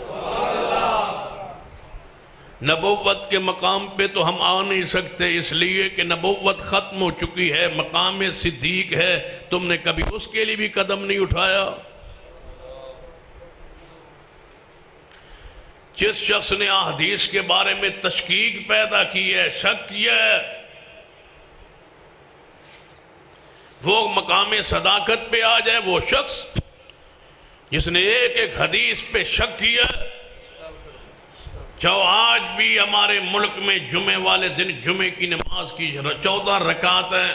نبوت کے مقام پہ تو ہم آ نہیں سکتے اس لیے کہ نبوت ختم ہو چکی ہے. مقام صدیق ہے. تم نے کبھی اس کے لیے بھی قدم نہیں اٹھایا. جس شخص نے احادیث کے بارے میں تشکیک پیدا کی ہے, شک کیا ہے, وہ مقام صداقت پہ آ جائے. وہ شخص جس نے ایک ایک حدیث پہ شک کیا. جو آج بھی ہمارے ملک میں جمعے والے دن جمعے کی نماز کی 14 رکعت ہیں.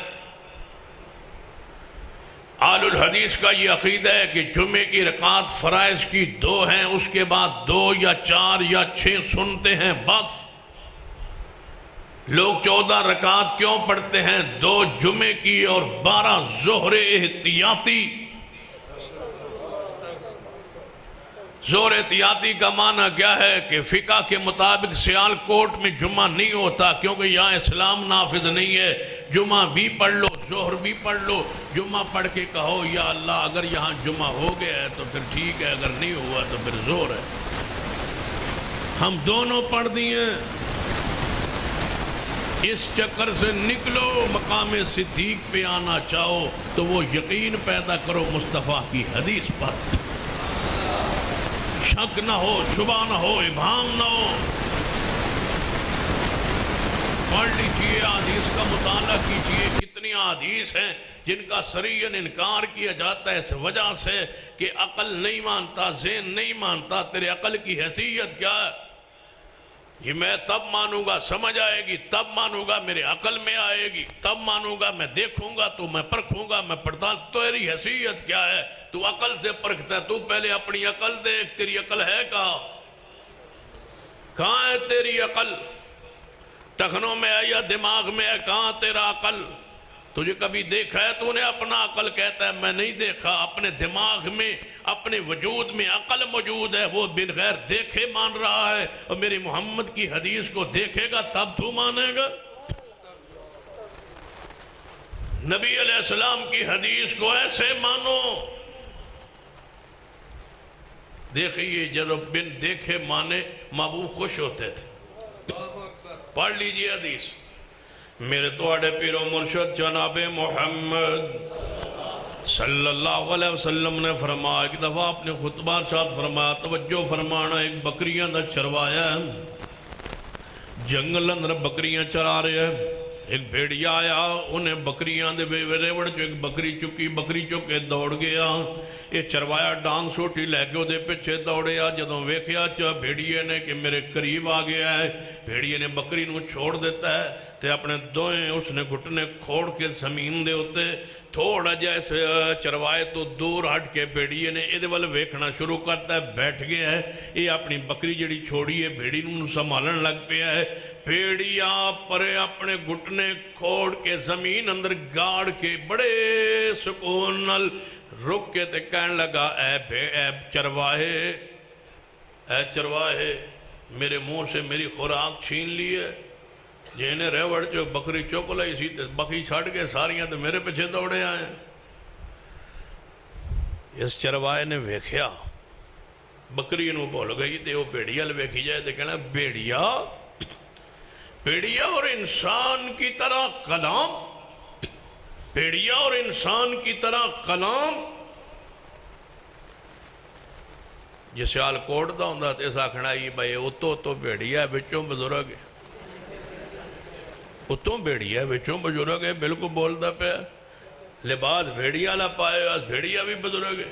آل الحدیث کا یہ عقیدہ ہے کہ جمعے کی رکعت فرائض کی 2 ہیں, اس کے بعد 2 یا 4 یا 6 سنتے ہیں بس. لوگ 14 رکعت کیوں پڑھتے ہیں؟ 2 جمعے کی اور 12 ظہر احتیاطی. ظہر احتیاطی کا معنی کیا ہے کہ فقہ کے مطابق سیال کوٹ میں جمعہ نہیں ہوتا کیونکہ یہاں اسلام نافذ نہیں ہے. جمعہ بھی پڑھ لو, ظہر بھی پڑھ لو. جمعہ پڑھ کے کہو یا اللہ اگر یہاں جمعہ ہو گیا ہے تو پھر ٹھیک ہے, اگر نہیں ہوا تو پھر ظہر ہے. ہم دونوں پڑھ دیے. اس چکر سے نکلو. مقام صدیق پہ آنا چاہو تو وہ یقین پیدا کرو مصطفیٰ کی حدیث پر. شک نہ ہو, شبہ نہ ہو, ابہام نہ ہو. پڑھ لیجئے, حدیث کا مطالعہ کیجئے. کتنی حدیث ہیں جن کا صریحاً انکار کیا جاتا ہے اس وجہ سے کہ عقل نہیں مانتا, ذہن نہیں مانتا. تیرے عقل کی حیثیت کیا ہے؟ یہ میں تب مانوں گا سمجھ آئے گی, تب مانوں گا میرے عقل میں آئے گی, تب مانوں گا میں دیکھوں گا تو میں پرکھوں گا میں پڑھتا. تیری حیثیت کیا ہے؟ تو عقل سے پرکھتا ہے. تو پہلے اپنی عقل دیکھ. تیری عقل ہے کہاں ہے تیری عقل؟ ٹخنوں میں ہے یا دماغ میں ہے؟ کہاں تیرا عقل؟ تجھے کبھی دیکھا ہے تو نے اپنا عقل کہتا ہے میں نہیں دیکھا. اپنے دماغ میں اپنے وجود میں عقل موجود ہے, وہ بغیر دیکھے مان رہا ہے. اور میری محمد کی حدیث کو دیکھے گا تب تو مانے گا. نبی علیہ السلام کی حدیث کو ایسے مانو. دیکھئے جب بن دیکھے مانے محبوب خوش ہوتے تھے. پڑھ لیجئے حدیث. میرے توڑے پیر و مرشد جناب محمد صلی اللہ علیہ وسلم نے فرمایا, ایک دفعہ اپنے خطبہ شاد فرمایا, توجہ فرمانا, ایک بکریاں دا چروایا ہے, جنگل اندر بکریاں چرا رہے ہیں. ایک بھیڑیا آیا, انہیں بکریاں دے ویڑ جو ایک بکری چکی, بکری چکے دوڑ گیا. یہ چروایا ڈانگ سوٹی لے کے دے پیچھے دوڑیا. جدوں ویکھیا بھیڑیے نے کہ میرے قریب آ گیا ہے, بھیڑیے نے بکری نو چھوڑ دیتا ہے تے اپنے دوئیں اس نے گھٹنے کھوڑ کے زمین دے ہوتے تھوڑا جیسے چروائے تو دور ہٹ کے بھیڑیے نے ادھے والے ویکھنا شروع کرتا ہے. بیٹھ گیا ہے, یہ اپنی بکری جڑی چھوڑی ہے بھیڑی نو سنبھالن لگ پیا ہے. بھیڑیا پرے اپنے گھٹنے کھوڑ کے زمین اندر گاڑ کے بڑے سکون نال رک کے تے کہنے لگا اے چرواہے میرے منہ سے میری خوراک چھین لی ہے. جنہیں ریوڑ جو بکری چوک لائی سی تے بکری چھاڑ کے ساریاں تے میرے پیچھے دوڑے آئے. اس چروائے نے ویکھیا بکری نو بھول گئی تے وہ بھیڑیا ویکھی جائے تے کہنا بھیڑیا اور انسان کی طرح کلام، بھیڑیا اور انسان کی طرح کلام جس سیال کوٹ دا ہوندا تے اس آکھنا ہی بھائی اتو بھیڑیا بچوں بزرگ ہے، اتوں بھیڑیا بچوں بزرگ ہے، بالکل بولدا پیا لباس بھیڑیا لا پائے بھیڑیا بھی بزرگ ہے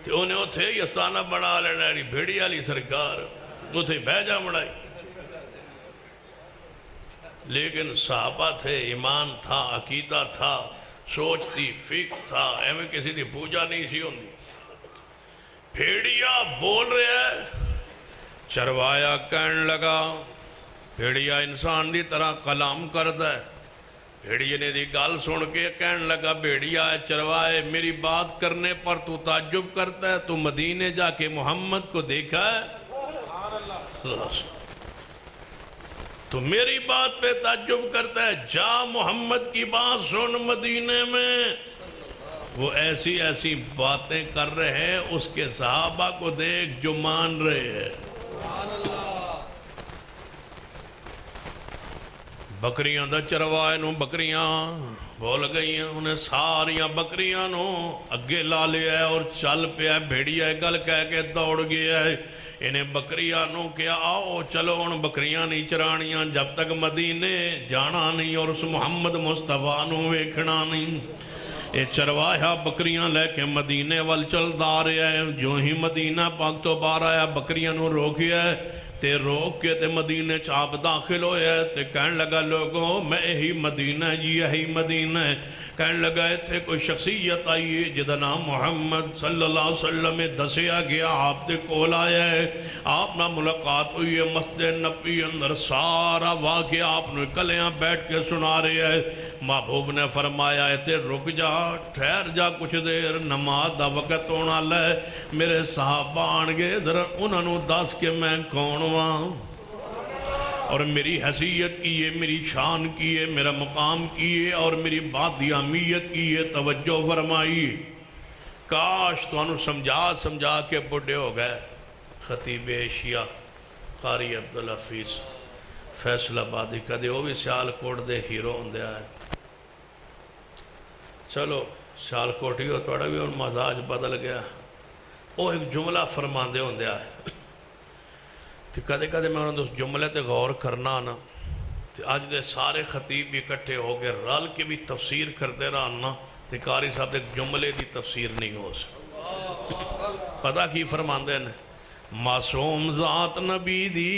تے انہیں اتھے ہی استانہ بنا لینا ہے بھیڑیا لی سرکار اتھے بہ جا بنائی، لیکن صحابہ تھے، ایمان تھا، عقیدہ تھا، سوچ تھی، فکر تھا، ایویں کسی دی پوجا نہیں سی ہوندی۔ بھیڑیا بول رہے ہے، چروایا کہن لگا، بھیڑیا انسان دی طرح کلام کردا ہے۔ بھیڑیے نے دی گال سن کے کہن لگا، بھیڑیا چروائے میری بات کرنے پر تو تعجب کرتا ہے، تو مدینے جا کے محمد کو دیکھا ہے؟ تو میری بات پہ تعجب کرتا ہے، جا محمد کی بات سن، مدینے میں وہ ایسی ایسی باتیں کر رہے ہیں، اس کے صحابہ کو دیکھ جو مان رہے ہیں۔ بکریاں دا چروائے نو بکریاں بول گئی ہیں، انہیں ساریاں بکریاں نو اگے لا لیا ہے اور چل پیا ہے۔ بھیڑیا گل کہہ کے دوڑ گیا ہے، انہیں بکریاں نو کیا آؤ چلو ان بکریاں نہیں چرانیاں جب تک مدینے جانا نہیں اور اس محمد مصطفیٰ نو ویکھنا نہیں۔ اے چرواہا بکریاں لے کے مدینے وال چل دا رہا ہے، جو ہی مدینہ پاک تو باہر آیا بکریاں نو روکیا ہے تے روک کے تے مدینے چاپ داخل ہویا ہے تے کہن لگا لوگوں میں یہی مدینہ جی یہی مدینہ ہے۔ کہن لگا تھے کوئی شخصیت آئی ہے جدا نام محمد صلی اللہ علیہ وسلم میں دسیا گیا، آپ تے کول آیا ہے، آپ نہ ملاقات ہوئی ہے مسجد نبی اندر، سارا واقعہ آپ نے کلیاں بیٹھ کے سنا رہے ہیں۔ محبوب نے فرمایا تے رک جا، ٹھہر جا کچھ دیر، نماز دا وقت ہونا لے، میرے صحابہ آن گے ادھر انہوں نے دس کے میں کون ہوں اور میری حیثیت کی ہے، میری شان کی ہے، میرا مقام کی ہے اور میری بات دی اہمیت کی ہے، توجہ فرمائی۔ کاش تو انہوں سمجھا کے بڑھے ہو گئے۔ خطیب ایشیا قاری عبدالحفیظ فیصل آبادی کدے وہ بھی سیال کوٹ دے ہیرو ہوندے آئے۔ چلو سیال کوٹی ہو توڑا بھی اور مزاج بدل گیا، وہ ایک جملہ فرماندے ہوندے آئے۔ تو کدے کدے میں انہوں نے اس جملے تے غور کرنا نا، تو آج دے سارے خطیب اکٹھے ہو گئے رل کے بھی تفسیر کرتے رہنا، تو قاری صاحب ایک جملے دی تفسیر نہیں ہو سکتا۔ پتہ کی فرماندے نے، معصوم ذات نبی دی،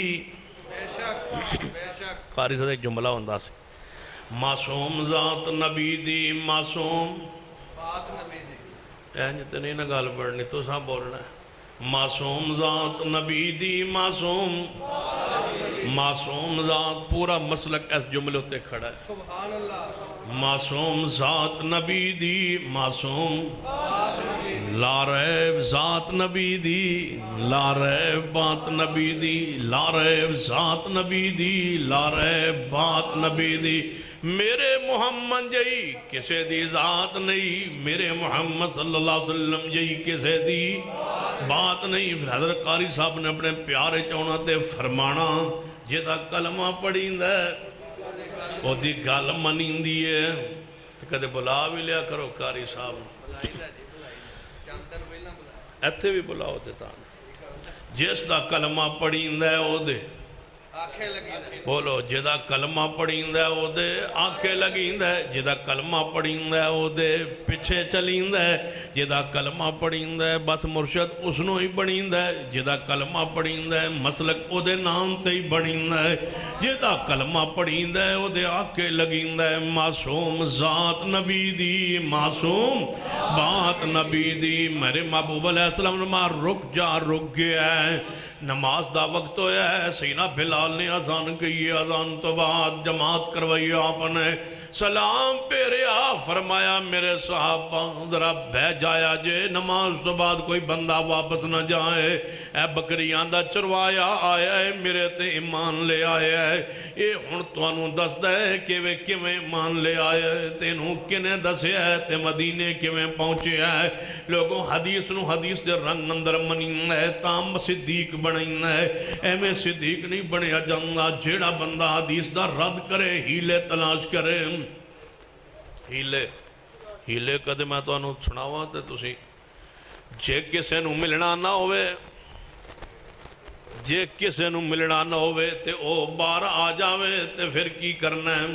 قاری صاحب ایک جملہ ہوندہ سے، معصوم ذات نبی دی، معصوم ذات نبی دی، اینجتے نہیں نا گال پڑھنی تو ساں بولنا ہے، معصوم ذات نبی دی، معصوم ذات پورا مسلک اس جملے ہوتے کھڑا ہے، معصوم ذات نبی دی، معصوم لا ریب ذات نبی دی، لا ریب بات نبی دی، لا ریب ذات نبی دی، لا ریب بات نبی دی، میرے محمد جئی کسے دی ذات نہیں، میرے محمد صلی اللہ علیہ وسلم جئی کسے دی بات نہیں۔ حضرت قاری صاحب نے اپنے پیارے چونا تے فرمانا، جیدہ کلمہ پڑھیں دے وہ دی گل منین دیئے، تو کدے بلا بھی لیا کرو قاری صاحب، ایتھے بھی بلاؤ دیتا جس دا کلمہ پڑھیں دے وہ دے بولو، جدا کلمہ پڑھیں دے او دے آنکھیں لگیں دے، جدا کلمہ پڑھیں دے او دے پچھے چلیں دے، جدا کلمہ پڑھیں دے بس مرشد اسنو ہی بڑھیں دے، جدا کلمہ پڑھیں دے مسلک او دے نام تے ہی بڑھیں دے، جدا کلمہ پڑھیں دے او دے آنکھیں لگیں دے، معصوم ذات نبی دی، معصوم بات نبی دی۔ میرے محبوب علیہ السلام نے ماں رک جا، رک گیا ہے، نماز دا وقت ہویا ہے، سینہ بلال نے اذان کہی ہے، اذان تو بعد جماعت کروائی آپ نے، سلام پیریا فرمایا میرے صحابہ ذرا بہ جایا جے نماز تو بعد کوئی بندہ واپس نہ جائے اے بکریاں دا چروایا آیا ہے میرے تے ایمان لے آیا ہے اے ہن تانوں دسدا ہے کہ وہ کیویں ایمان لے آیا ہے تینوں کنے دسیا ہے تے مدینے کیویں پہنچیا ہے لوگوں حدیث نو حدیث دے رنگ اندر منینا ہے تام صدیق بنائنا ہے ایویں صدیق نہیں بنیا جاندا جیڑا بندہ حدیث دا رد کرے ہیلے تلاش کرے ہیلے کدے میں تو انہوں سناواں تے تسی جے کسے نو ملنا نہ ہوئے جے کسے نو ملنا نہ ہوئے تے او بار آ جاوے تے پھر کی کرنا ہے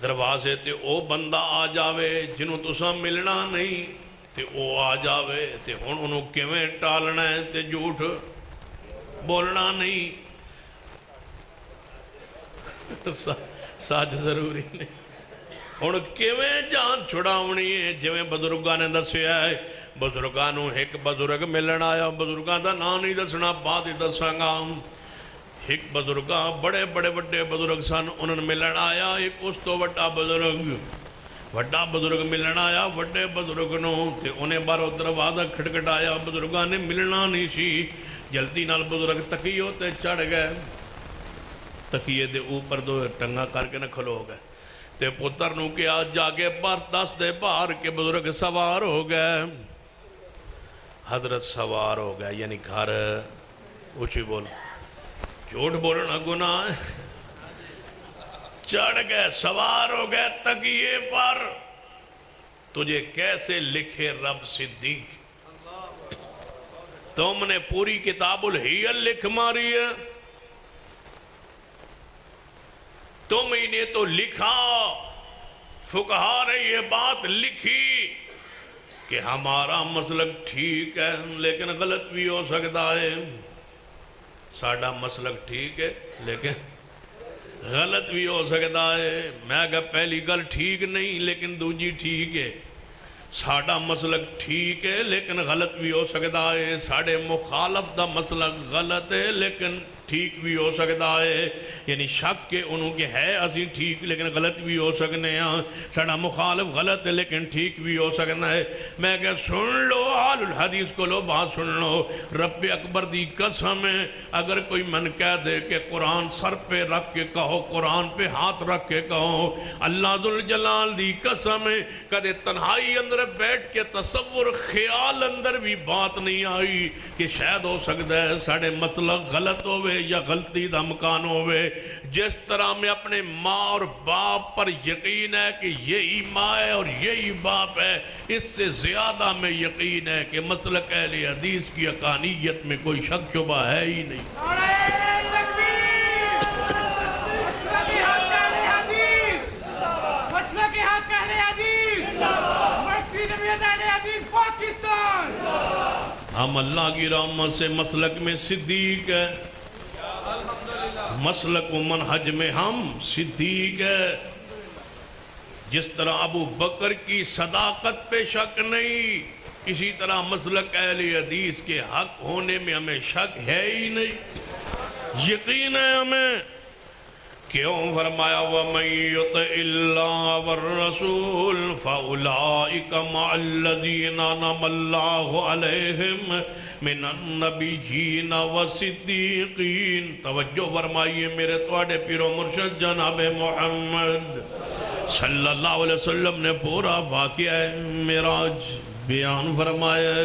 دروازے تے او بندہ آ جاوے جنہوں تسا ملنا نہیں تے او آ جاوے تے ہن انہوں کیویں ٹالنا ہے تے جھوٹ بولنا نہیں سچ ضروری نہیں ہن کیویں جان چھڑاونی ہے جویں بزرگاں نے دسیا ہے بزرگاں نو ایک بزرگ ملن آیا بزرگاں دا نام نہیں دسنا بعد ہی دساں گا ایک بزرگاں بڑے بڑے بڑے بزرگ سن انہوں نے ملن آیا ایک اس تو وڈا بزرگ ملن آیا وڈے بزرگ نو تے انہیں بارو دروازہ کھٹکھٹایا بزرگاں نے ملنا نہیں سی جلدی نال بزرگ تکیو تے چڑھ گئے تکیے دے اوپر دو ٹنگا کر کے نہ کھلو گئے تے پتر نو کیا جاگے بار دس دے بار کے بزرگ سوار ہو گئے حضرت سوار ہو گئے یعنی گھر اونچی بول جھوٹ بولنا گناہ ہے چڑھ گئے سوار ہو گئے تکیے پر تجھے کیسے لکھے رب صدیق تم نے پوری کتاب الحیل لکھ ماری ہے تم ہی نے تو لکھا فقہا نے یہ بات لکھی کہ ہمارا مسلک ٹھیک ہے لیکن غلط بھی ہو سکتا ہے ساڑھا مسلک ٹھیک ہے لیکن غلط بھی ہو سکتا ہے میں کہا پہلی گل ٹھیک نہیں لیکن دوجی ٹھیک ہے ساڑھا مسلک ٹھیک ہے لیکن غلط بھی ہو سکتا ہے ساڑھے مخالف دا مسلک غلط ہے لیکن ٹھیک بھی ہو سکتا ہے یعنی شک کے انہوں کے ہے اسی ٹھیک لیکن غلط بھی ہو سکنے ہیں ساڑھا مخالف غلط ہے لیکن ٹھیک بھی ہو سکنا ہے میں کہ سن لو آل الحدیث کو لو بات سن لو رب اکبر دی قسم ہے اگر کوئی من کہہ دے کہ قرآن سر پہ رکھ کے کہو قرآن پہ ہاتھ رکھ کے کہو اللہ ذوالجلال دی قسم ہے کدے تنہائی اندر بیٹھ کے تصور خیال اندر بھی بات نہیں آئی کہ شاید ہو سکتا ہے ساڑھے مسلک غلط ہوئے یا غلطی دا مکان ہوئے جس طرح میں اپنے ماں اور باپ پر یقین ہے کہ یہی ماں ہے اور یہی باپ ہے اس سے زیادہ میں یقین ہے کہ مسلک اہل حدیث کی حقانیت میں کوئی شک شبہ ہے ہی نہیں ہم اللہ کی رحمت سے مسلک میں صدیق ہے مسلک و منہج میں ہم صدیق ہے جس طرح ابو بکر کی صداقت پہ شک نہیں اسی طرح مسلک اہل حدیث کے حق ہونے میں ہمیں شک ہے ہی نہیں یقین ہے ہمیں کیوں فرمایا وَمَن يُطِعِ اللَّهَ وَالرَّسُولَ فَأُولَئِكَ مَعَ الَّذِينَ أَنْعَمَ اللَّهُ عَلَيْهِمْ مِنَ النَّبِيِّينَ وَالصِّدِّيقِينَ توجہ فرمائیے میرے تواڈے پیر و مرشد جناب محمد صلی اللہ علیہ وسلم نے پورا واقعہ معراج بیان فرمایا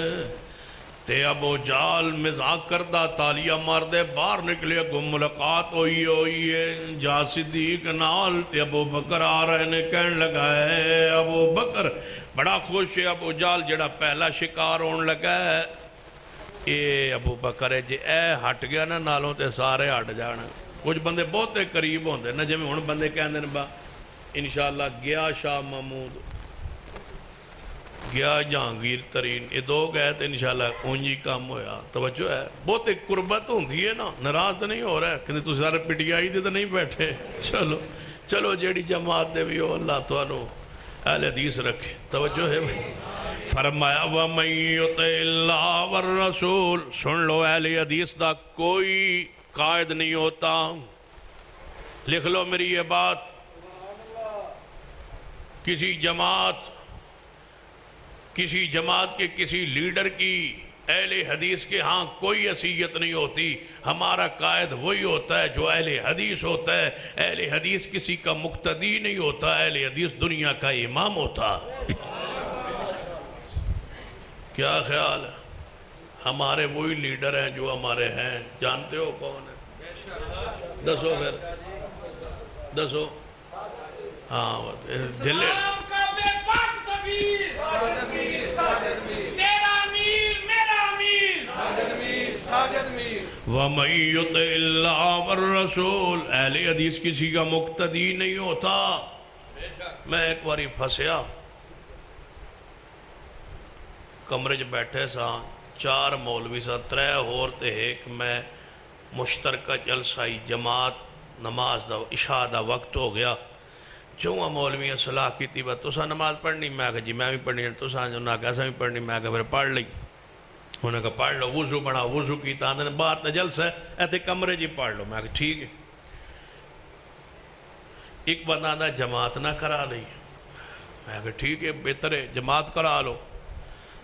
تے ابو جال مزاق کردہ تالیہ مردے باہر نکلے کو ملاقات ہوئی ہے جا صدیق نال تے ابو بکر آ رہے نے کہن لگا ہے ابو بکر بڑا خوش ہے ابو جال جڑا پہلا شکار ہون لگا ہے اے ابو بکر ہے جے اے ہٹ گیا نا نالوں تے سارے ہٹ جانا کچھ بندے بہتے قریب ہوندے نا جے میں ہن بندے کہندے نے با انشاءاللہ گیا شاہ محمود گیا جہانگیر ترین یہ دو گئے تو انشاءاللہ اونجی کام ہویا توجہ ہے بہت ایک قربت ہوندی ہے نا ناراض نہیں ہو رہا ہے کہ تو سارے پٹی آئی دے تو نہیں بیٹھے چلو جیڑی جماعت دے بھی ہو اللہ تو انہوں اہل حدیث رکھے توجہ ہے فرمایا وَمَن يُطِعِ اللَّهَ وَالرَّسُولَ سن لو اہل حدیث دا کوئی قائد نہیں ہوتا لکھ لو میری یہ بات کسی جماعت کے کسی لیڈر کی اہل حدیث کے ہاں کوئی حیثیت نہیں ہوتی. ہمارا قائد وہی ہوتا ہے جو اہل حدیث ہوتا ہے. اہل حدیث کسی کا مقتدی نہیں ہوتا, اہل حدیث دنیا کا امام ہوتا. کیا خیال ہے؟ ہمارے وہی لیڈر ہیں جو ہمارے ہیں. جانتے ہو کون ہے؟ دسو پھر دسو. ہاں دلے وَمَن يُطِعِ اللَّهَ وَالرَّسُولَ. اہل حدیث کسی کا مقتدی نہیں ہوتا. میں ایک باری پھنسیا, کمرے چ بیٹھے سا, 4 مولوی سا, 3 اور تے ایک میں. مشترکہ جلسہ جماعت نماز دا عشاء دا وقت ہو گیا. جو مولویاں صلاح کی تھی بات تسا نماز پڑھنی؟ میں کہا جی میں بھی پڑھنی. تسا انہاں کہا ایسا بھی پڑھنی. میں کہا پھر پڑھ لئی. انہوں نے کہا پڑھ لو. وضو بنا, وضو کی تا اندر باہر تا جلسہ ہے, ایتے کمرے جی پڑھ لو. میں کہا ٹھیک ہے. ایک بندہ دا جماعت نہ کرا لئی. میں کہا ٹھیک ہے بہتر ہے جماعت کرا لو.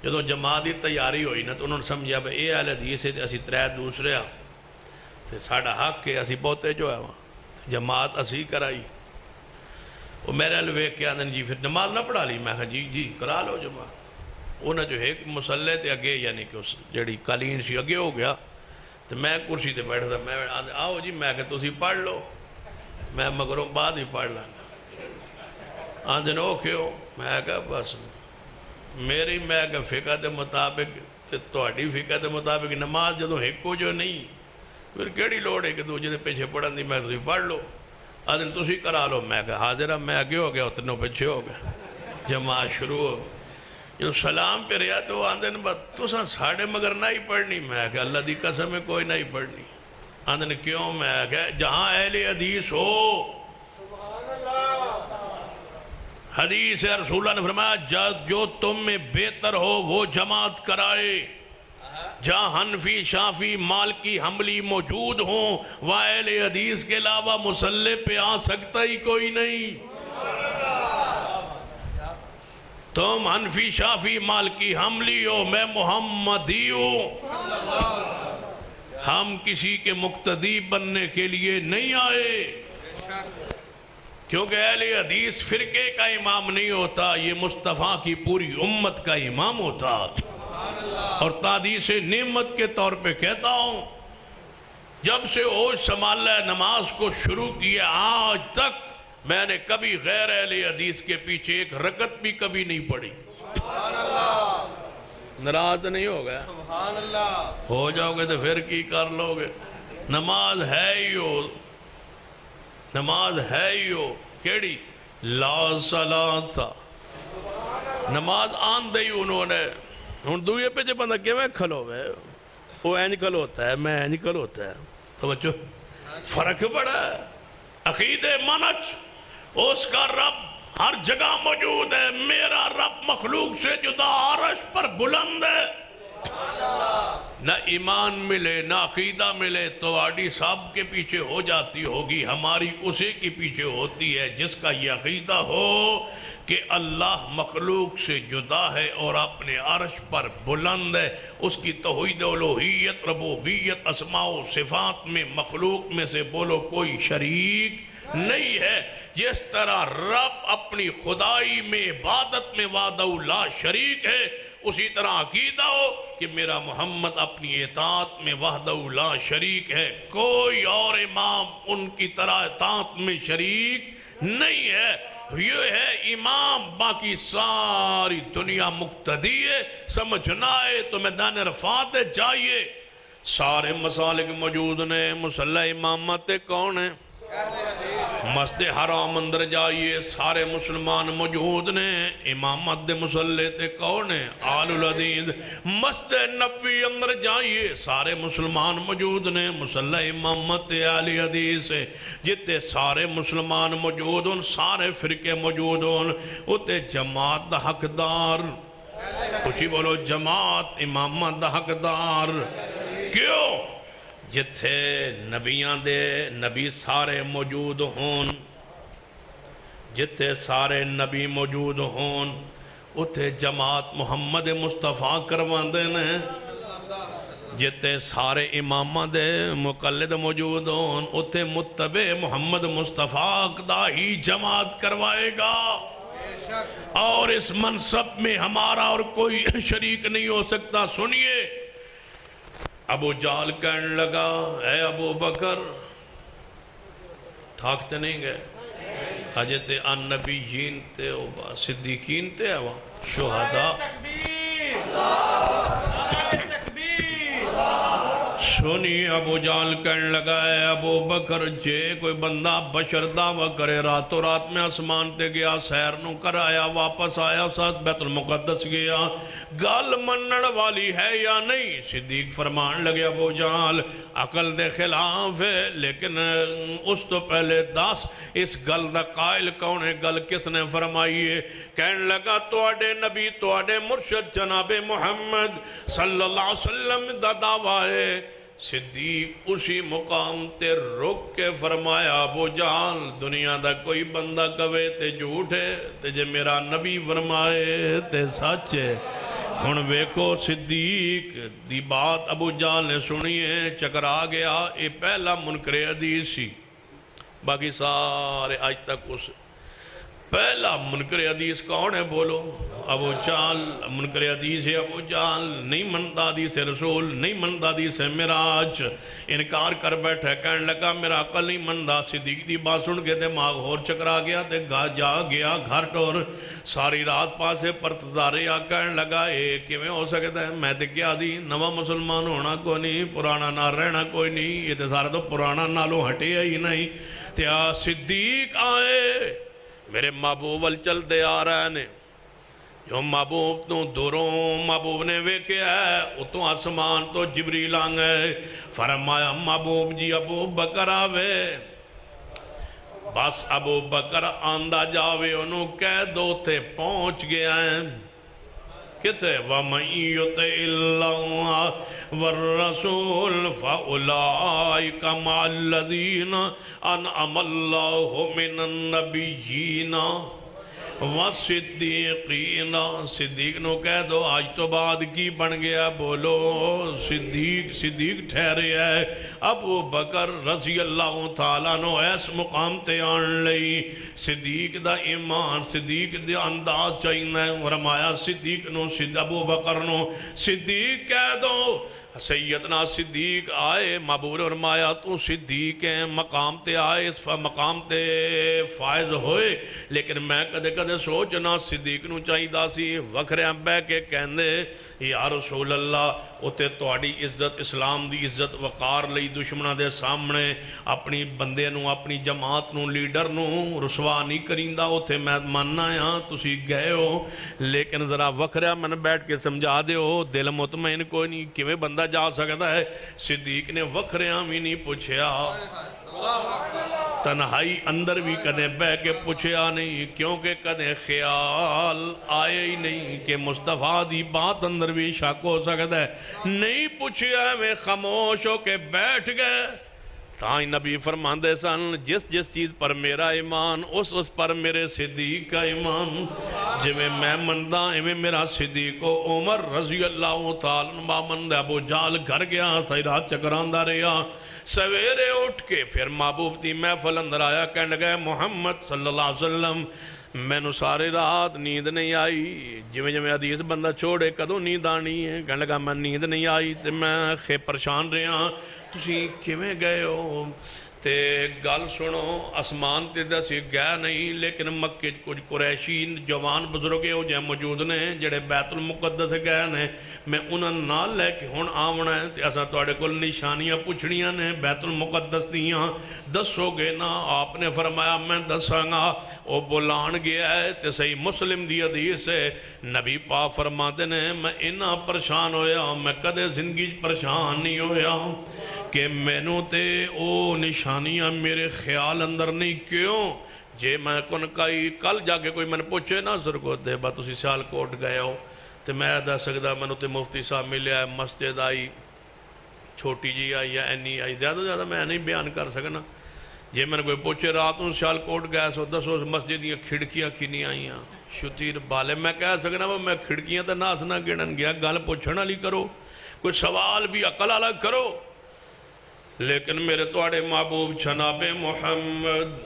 جدو جماعت کی تیاری ہوئی نا تو انہوں نے سمجھا بھئی اے اہل حدیث ہے, اسی 3 دوسرے ہاں تے ساڑا حق ہے, اسی بہتے جو ہے وہاں جماعت اسی کرائی. وہ میرے الویک کے آدھن جی پھر نماز نہ پڑھا لی. میں کہا جی کرا لو جماعت. انہیں جو ایک مسلح تے اگے یعنی کہ اس جڑی قالین سی اگے ہو گیا تو میں کرسی تے بیٹھا تھا. میں آؤ جی, میں کہا تسی پڑھ لو, میں مگروں بعد ہی پڑھ لانا. آدھن اوکے ہو. میں کہا بس میری میں کہا فقہ دے مطابق تے تہاڈی فقہ دے مطابق نماز جدوں ایک ہو جو نہیں پھر کیڑی لوڑ ہے کہ دوجے دے پیچھے پڑھن دی. میں تسی پڑھ لو. آدھن تسی کرا لو. میں کہا حاضرہ میں اگے ہو گیا اتنوں پیچھے ہو گیا. جماعت شروع ہو گئی. جو سلام پہ رہا تو آندھن تساں ساڑھے مگر نہ ہی پڑھنی. میں کہا اللہ دی قسم ہے کوئی نہ ہی پڑھنی. آندھن کیوں؟ میں کہا جہاں اہل حدیث ہو. حدیث رسول اللہ نے فرمایا جو تم میں بہتر ہو وہ جماعت کرائے. جہاں حنفی شافی مالکی حنبلی موجود ہوں وہاں اہل حدیث کے علاوہ مصلی پہ آ سکتا ہی کوئی نہیں. تم حنفی شافی مالکی حنبلی ہو, میں محمدی ہوں. ہم کسی کے مقتدی بننے کے لیے نہیں آئے, کیونکہ اہل حدیث فرقے کا امام نہیں ہوتا, یہ مصطفیٰ کی پوری امت کا امام ہوتا. اور تحدیث نعمت کے طور پہ کہتا ہوں, جب سے ہوش سنبھالا ہے نماز کو شروع کیا آج تک میں نے کبھی غیر اہل حدیث کے پیچھے ایک رکعت بھی کبھی نہیں پڑھی. ناراض نہیں ہو گیا؟ ہو جاؤ گے تو پھر کی کر لو گے. نماز ہے ہی ہو, نماز ہے ہی ہو. کیڑی؟ لا صلاۃ. نماز آن دئی انہوں نے. ہن دوئے پہ جو بندہ کہ میں کھلو ہے وہ اینج کھلوتا ہے, میں اینج کھلوتا ہے. سمجھو فرق بڑا ہے. عقید منج اس کا رب ہر جگہ موجود ہے. میرا رب مخلوق سے جدا عرش پر بلند ہے. نہ ایمان ملے نہ عقیدہ ملے تو آڈی صاحب کے پیچھے ہو جاتی ہوگی, ہماری اسی کے پیچھے ہوتی ہے جس کا یہ عقیدہ ہو کہ اللہ مخلوق سے جدا ہے اور اپنے عرش پر بلند ہے. اس کی توحید الوہیت ربوبیت اسماء و صفات میں مخلوق میں سے بولو کوئی شریک نہیں ہے. جس طرح رب اپنی خدائی میں عبادت میں وحدہ لا شریک ہے, اسی طرح عقیدہ ہو کہ میرا محمد اپنی اطاعت میں وحدہ لا شریک ہے. کوئی اور امام ان کی طرح اطاعت میں شریک نہیں ہے. یہ ہے امام, باقی ساری دنیا مقتدی ہے. سمجھنا ہے تو میدان عرفات جائیے, سارے مسالک موجود نے. مصلی امامت کون ہے؟ مسجد حرام اندر جائیے سارے مسلمان موجود نے. امامت دے مصلی تے کون ہے؟ آل الحدیث. مسجد نبوی اندر جائیے سارے مسلمان موجود نے. مصلی امامت آل حدیث. جتے سارے مسلمان موجود ہوں, سارے فرقے موجود ہوں, اتے جماعت دا حقدار. کچھ بولو جماعت امامت دا حقدار. کیوں؟ جتھے نبیاں دے نبی سارے موجود ہون, جتے سارے نبی موجود ہون اتے جماعت محمد مصطفیٰ کرواندے نے، جتے سارے امامہ دے مقلد موجود ہون اتے متبع محمد مصطفیٰ دا ہی جماعت کروائے گا، اور اس منصب میں ہمارا اور کوئی شریک نہیں ہو سکتا۔ سنیے، ابو جہل کہنے لگا، اے ابو بکر تھاکتے نہیں گئے؟ حجت النبیین تے صدیقین تے شہداء، سنی ابو جہل کہنے لگا، اے ابو بکر جے کوئی بندہ بشر دعویٰ کرے راتوں رات میں آسمان تے گیا، سیر نو کر آیا، واپس آیا، ساتھ بیت المقدس گیا، گال منن والی ہے یا نہیں؟ صدیق فرمان لگے ابو جہل عقل دے خلاف ہے، لیکن اس تو پہلے دس اس گل دا قائل کون ہے، گل کس نے فرمائی ہے؟ کہنے لگا تواڈے نبی تواڈے مرشد جناب محمد صلی اللہ علیہ وسلم دا دعویٰ ہے۔ صدیق اسی مقام تے رک کے فرمایا، ابو جہل دنیا دا کوئی بندہ کہے تے جھوٹ ہے، تے جے میرا نبی فرمائے تے سچ ہے۔ ہن ویکو صدیق دی بات ابو جہل نے سنی ہے، چکرا گیا، یہ پہلا منکر حدیث سی، باقی سارے آج تک اس پہلا منکر حدیث کون ہے بولو؟ ابو جہل منکر حدیث ہے۔ ابو جہل نہیں منتا حدیث رسول، نہیں منتا حدیث معراج، انکار کر بیٹھے، کہنے لگا میرا عقل نہیں منتا۔ صدیق دی بات سن کے دماغ اور چکرا گیا تے جا گیا گھر ٹور، ساری رات پاسے پرتدارے آ، کہنے لگا اے کیویں ہو سکتا ہے؟ میں تے کیا دی نواں مسلمان ہونا کوئی نہیں، پرانا نہ رہنا کوئی نہیں، یہ تے سارا تو پرانا نالوں ہٹے ہی نہیں۔ تے صدیق آئے میرے محبوب وال چل دے آ رہے نے، جو محبوب تو دوروں محبوب نے ویکھے ہے، اتوں آسمان تو جبریل آنگے، فرمایا محبوب جی ابو بکر آوے، بس ابو بکر آندہ جاوے، انہوں کہہ دو تے پہنچ گیا ہے۔ کتے وَمَنْ يُطِعِ اللَّهَ وَالرَّسُولَ فَأُولَئِكَ مَعَ الَّذِينَ أَنْعَمَ اللَّهُ مِنَ النَّبِيِّينَ وَالصِّدِّيقِينَ۔ صدیق نو کہہ دو آج تو بعد کی بن گیا بولو؟ صدیق ٹھہرے ہے۔ ابو بکر رضی اللہ تعالیٰ نو ایس مقام تے آن لئی، صدیق دا ایمان صدیق دا انداز چاہینا ہے، فرمایا صدیق نو ابو بکر نو صدیق کہہ دو۔ سیدنا صدیق آئے، محبوب نے فرمایا تو صدیق ہیں، مقام تے آئے، اس مقام تے فائز ہوئے، لیکن میں کدے کدے سوچنا صدیق نو چاہیدہ سی وکھرے بے کے کہندے یا رسول اللہ اتے تواڈی عزت اسلام دی عزت وقار لئی دشمنہ دے سامنے اپنی بندے نو اپنی جماعت نو لیڈر نو رسوا نہیں کریندہ، اتے میں ماننا یا تسی گئے ہو، لیکن ذرا وکھرے من بیٹھ کے سمجھا دے ہو، دل مطمئن کوئی نہیں کیویں بندہ جا سکتا ہے؟ صدیق نے وکھریاں بھی نہیں پوچھیا، تنہائی اندر بھی کدے بہ کے پوچھیا نہیں، کیونکہ کدے خیال آئے ہی نہیں کہ مصطفیٰ دی بات اندر بھی شک ہو سکتا ہے، نہیں پوچھیا میں خاموش ہو کے بیٹھ گئے۔ تاں نبی فرماندے سن جس چیز پر میرا ایمان اس پر میرے صدیق کا ایمان، جویں میں مندہ ایویں میرا صدیق و عمر رضی اللہ تعالیٰ مند۔ ابو جہل گھر گیا، ساری رات چکراندہ رہا، سویرے اٹھ کے پھر محبوب دی محفل اندر آیا، کہنے لگا محمد صلی اللہ علیہ وسلم میں نو سارے رات نیند نہیں آئی، جویں حدیث بندہ چھوڑے کدوں نیند آنی ہے؟ کہنے لگا میں نیند نہیں آئی تے میں پریشان رہا، تسی کیویں گئے ہو؟ تے گل سنو، اسمان تے دسی گئے نہیں، لیکن مکے کچھ قریشی جوان بزرگ ہو جائے موجود نے جڑے بیت المقدس گئے نے، میں انہاں نال لے کے ہن آونا ہے تے اساں تواڈے کول نشانیاں پوچھنیاں نے بیت المقدس دیاں، دسو گے نا؟ آپ نے فرمایا میں دساں گا۔ او بلان گیا ہے تے صحیح مسلم دی حدیث ہے، نبی پاک فرماتے نے میں انہاں پریشان ہویا، میں کدے زندگی پریشان نہیں ہویا کہ مینوں تے او نشانیاں میرے خیال اندر نہیں۔ کیوں؟ جے میں کن کئی کل جا کے کوئی میں نے پوچھے نا سرگو دے با تسی سیال کوٹ گئے ہو تے میں دس سکتا میں تے مفتی صاحب ملیا ہے، مسجد آئی چھوٹی جی آئی یا اینی آئی، زیادہ میں نہیں بیان کر سکنا، جے میں نے کوئی پوچھے رات نوں سیالکوٹ گئے سو دسو مسجد دیاں کھڑکیاں کنی آئیاں شتیر بالے میں کہہ سکنا میں کھڑکیاں تے ناس نہ گنن گیا گل پوچھن والی کرو کوئی سوال بھی عقل والا کرو لیکن میرے تواڈے محبوب جناب محمد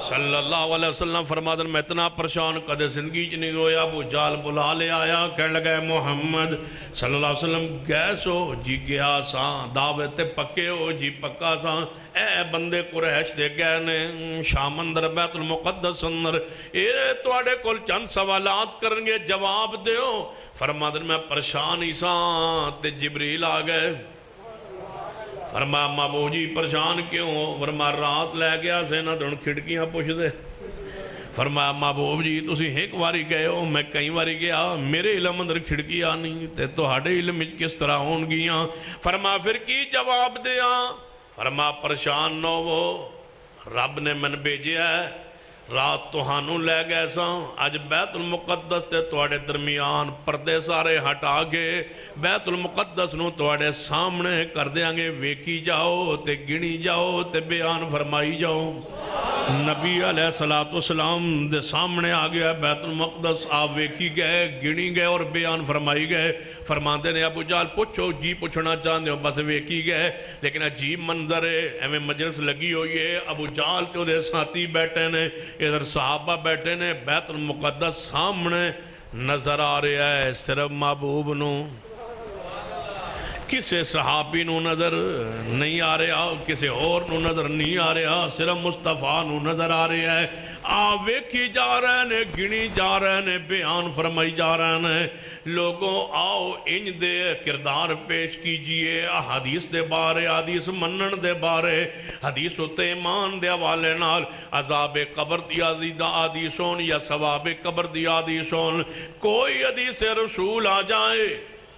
صلی اللہ علیہ وسلم فرما دن میں اتنا پریشان کدے زندگی چ نہیں ہویا ابو جال بلا لے آیا کہنے لگا محمد صلی اللہ علیہ وسلم گئے سو جی گیا ساں دعوت تے پکے ہو جی پکا ساں اے بندے قریش دے گئے نے شام اندر بیت المقدس اندر اے تواڈے کول چند سوالات کرن گے جواب دیو فرما دن میں پریشان ہی ساں تے جبریل آ گئے فرمایا مابو جی پریشان کیوں فرمایا رات لے گیا سے نہ تو کھڑکیاں پوچھ دے فرمایا محبوب جی تسی ایک واری گئے ہو میں کئی واری گیا میرے علم اندر کھڑکیاں نہیں تے تہاڈے علم کس طرح ہون گیاں فرمایا پھر کی جواب دیاں فرمایا پریشان نہ ہو رب نے من بھیجیا ہے رات تہانوں لے گئے ساں اج بیت المقدس تے تواڈے درمیان پردے سارے ہٹا کے بیت المقدس نو تواڈے سامنے کر دیاں گے ویکھی جاؤ تے گنی جاؤ تے بیان فرمائی جاؤ نبی علیہ السلام دے سامنے آ گیا بیت المقدس آپ ویکھی گئے گنی گئے اور بیان فرمائی گئے فرماندے نے ابو جال پوچھو جی پوچھنا چاہتے ہو بس ویکھی گئے لیکن عجیب منظر ہے ایویں مجلس لگی ہوئی ہے ابو جال تے دے ساتھی بیٹھے نے ادھر صحابہ بیٹھے نے بیت المقدس سامنے نظر آ رہا ہے صرف محبوب نو کسے صحابی نو نظر نہیں آ رہا کسے اور نو نظر نہیں آ رہا صرف مصطفیٰ نو نظر آ رہا ہے ویکھی جا رہے ہیں گنی جا رہے ہیں بیان فرمائی جا رہے ہیں لوگوں آؤ انج دے کردار پیش کیجئے حدیث دے بارے حدیث منن دے بارے حدیث تے ایمان دے حوالے نال عذاب قبر دی حدیثون یا ثواب قبر دی حدیثون کوئی حدیث رسول آ جائے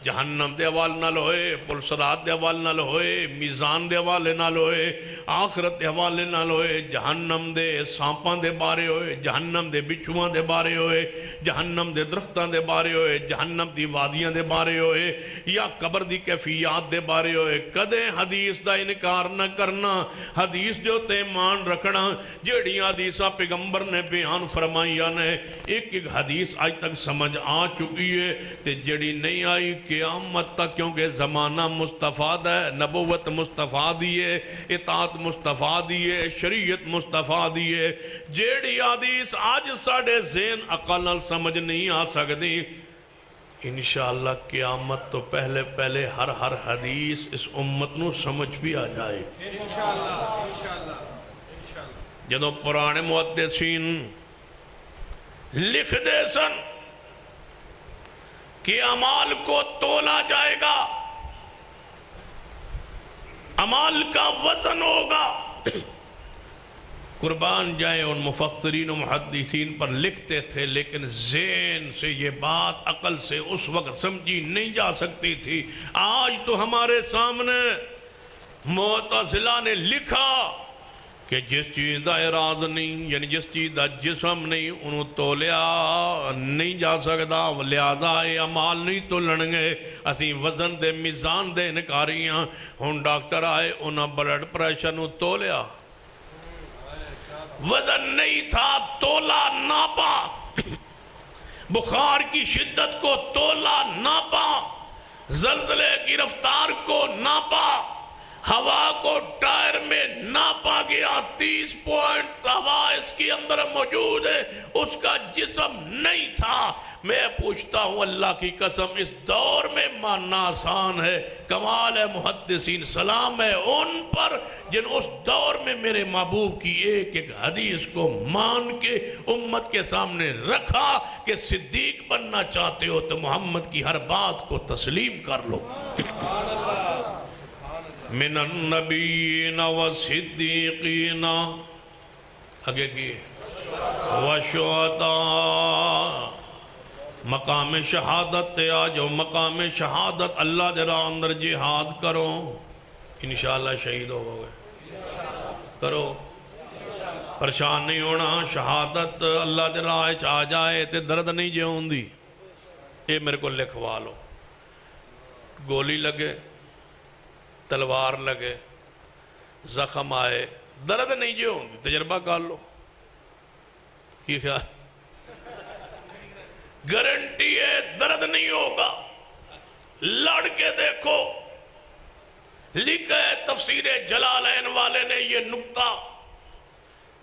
جہنم دے حوالے نال ہوئے پلسرات دے حوالے نال ہوئے میزان دے حوالے نال ہوئے آخرت دے حوالے نال ہوئے جہنم دے سانپاں دے بارے ہوئے جہنم دے بچھواں دے بارے ہوئے جہنم دے درختاں دے بارے ہوئے جہنم دی وادیاں دے بارے ہوئے یا قبر دی کیفیات دے بارے ہوئے کدے حدیث دا انکار نہ کرنا حدیث جو تے مان رکھنا جیڑیاں حدیثاں پیغمبر نے بیان فرمائیاں نے ایک ایک حدیث آج تک سمجھ آ چکی ہے تے جیڑی نہیں آئی قیامت تک کیونکہ زمانہ مصطفیٰ ہے نبوت مصطفیٰ دیئے اطاعت مصطفیٰ دیئے شریعت مصطفیٰ دیئے جیڑی حدیث آج ساڑھے ذہن عقل نال سمجھ نہیں آ سکتی انشاءاللہ قیامت تو پہلے پہلے ہر حدیث اس امت نو سمجھ بھی آ جائے جدوں پرانے محدثین لکھ دے سن کہ اعمال کو تولا جائے گا اعمال کا وزن ہوگا قربان جائے ان مفسرین و محدثین پر لکھتے تھے لیکن ذہن سے یہ بات عقل سے اس وقت سمجھی نہیں جا سکتی تھی آج تو ہمارے سامنے معتزلہ نے لکھا کہ جس چیز دا اراز نہیں یعنی جس چیز دا جسم نہیں انہوں تولیا نہیں جا سکتا لہذا اے عمال نہیں تولنگے اسی وزن دے میزان دے نکاریاں ہون ڈاکٹر آئے انہاں بلڈ پریشر نو تولیا وزن نہیں تھا تولا ناپا بخار کی شدت کو تولا ناپا زلزلے کی رفتار کو ناپا ہوا کو ٹائر میں ناپا گیا 30 پوائنٹس ہوا اس کے اندر موجود ہے اس کا جسم نہیں تھا میں پوچھتا ہوں اللہ کی قسم اس دور میں ماننا آسان ہے کمال ہے محدثین سلام ہے ان پر جن اس دور میں میرے محبوب کی ایک ایک حدیث کو مان کے امت کے سامنے رکھا کہ صدیق بننا چاہتے ہو تو محمد کی ہر بات کو تسلیم کر لو من النبیین والصدیقین آگے کی وشہداء مقام شہادت تے آجو مقام شہادت اللہ دے راہ اندر جہاد کرو انشاءاللہ شہید ہو گئے کرو پریشان نہیں ہونا شہادت اللہ دے راہ چاہ جائے تے درد نہیں جیون دی اے میرے کو لکھوا لو گولی لگے تلوار لگے زخم آئے درد نہیں جو ہوندی تجربہ کر لو کی خیال گارنٹی ہے درد نہیں ہوگا لڑ کے دیکھو لکھا ہے تفسیر جلالین والے نے یہ نکتہ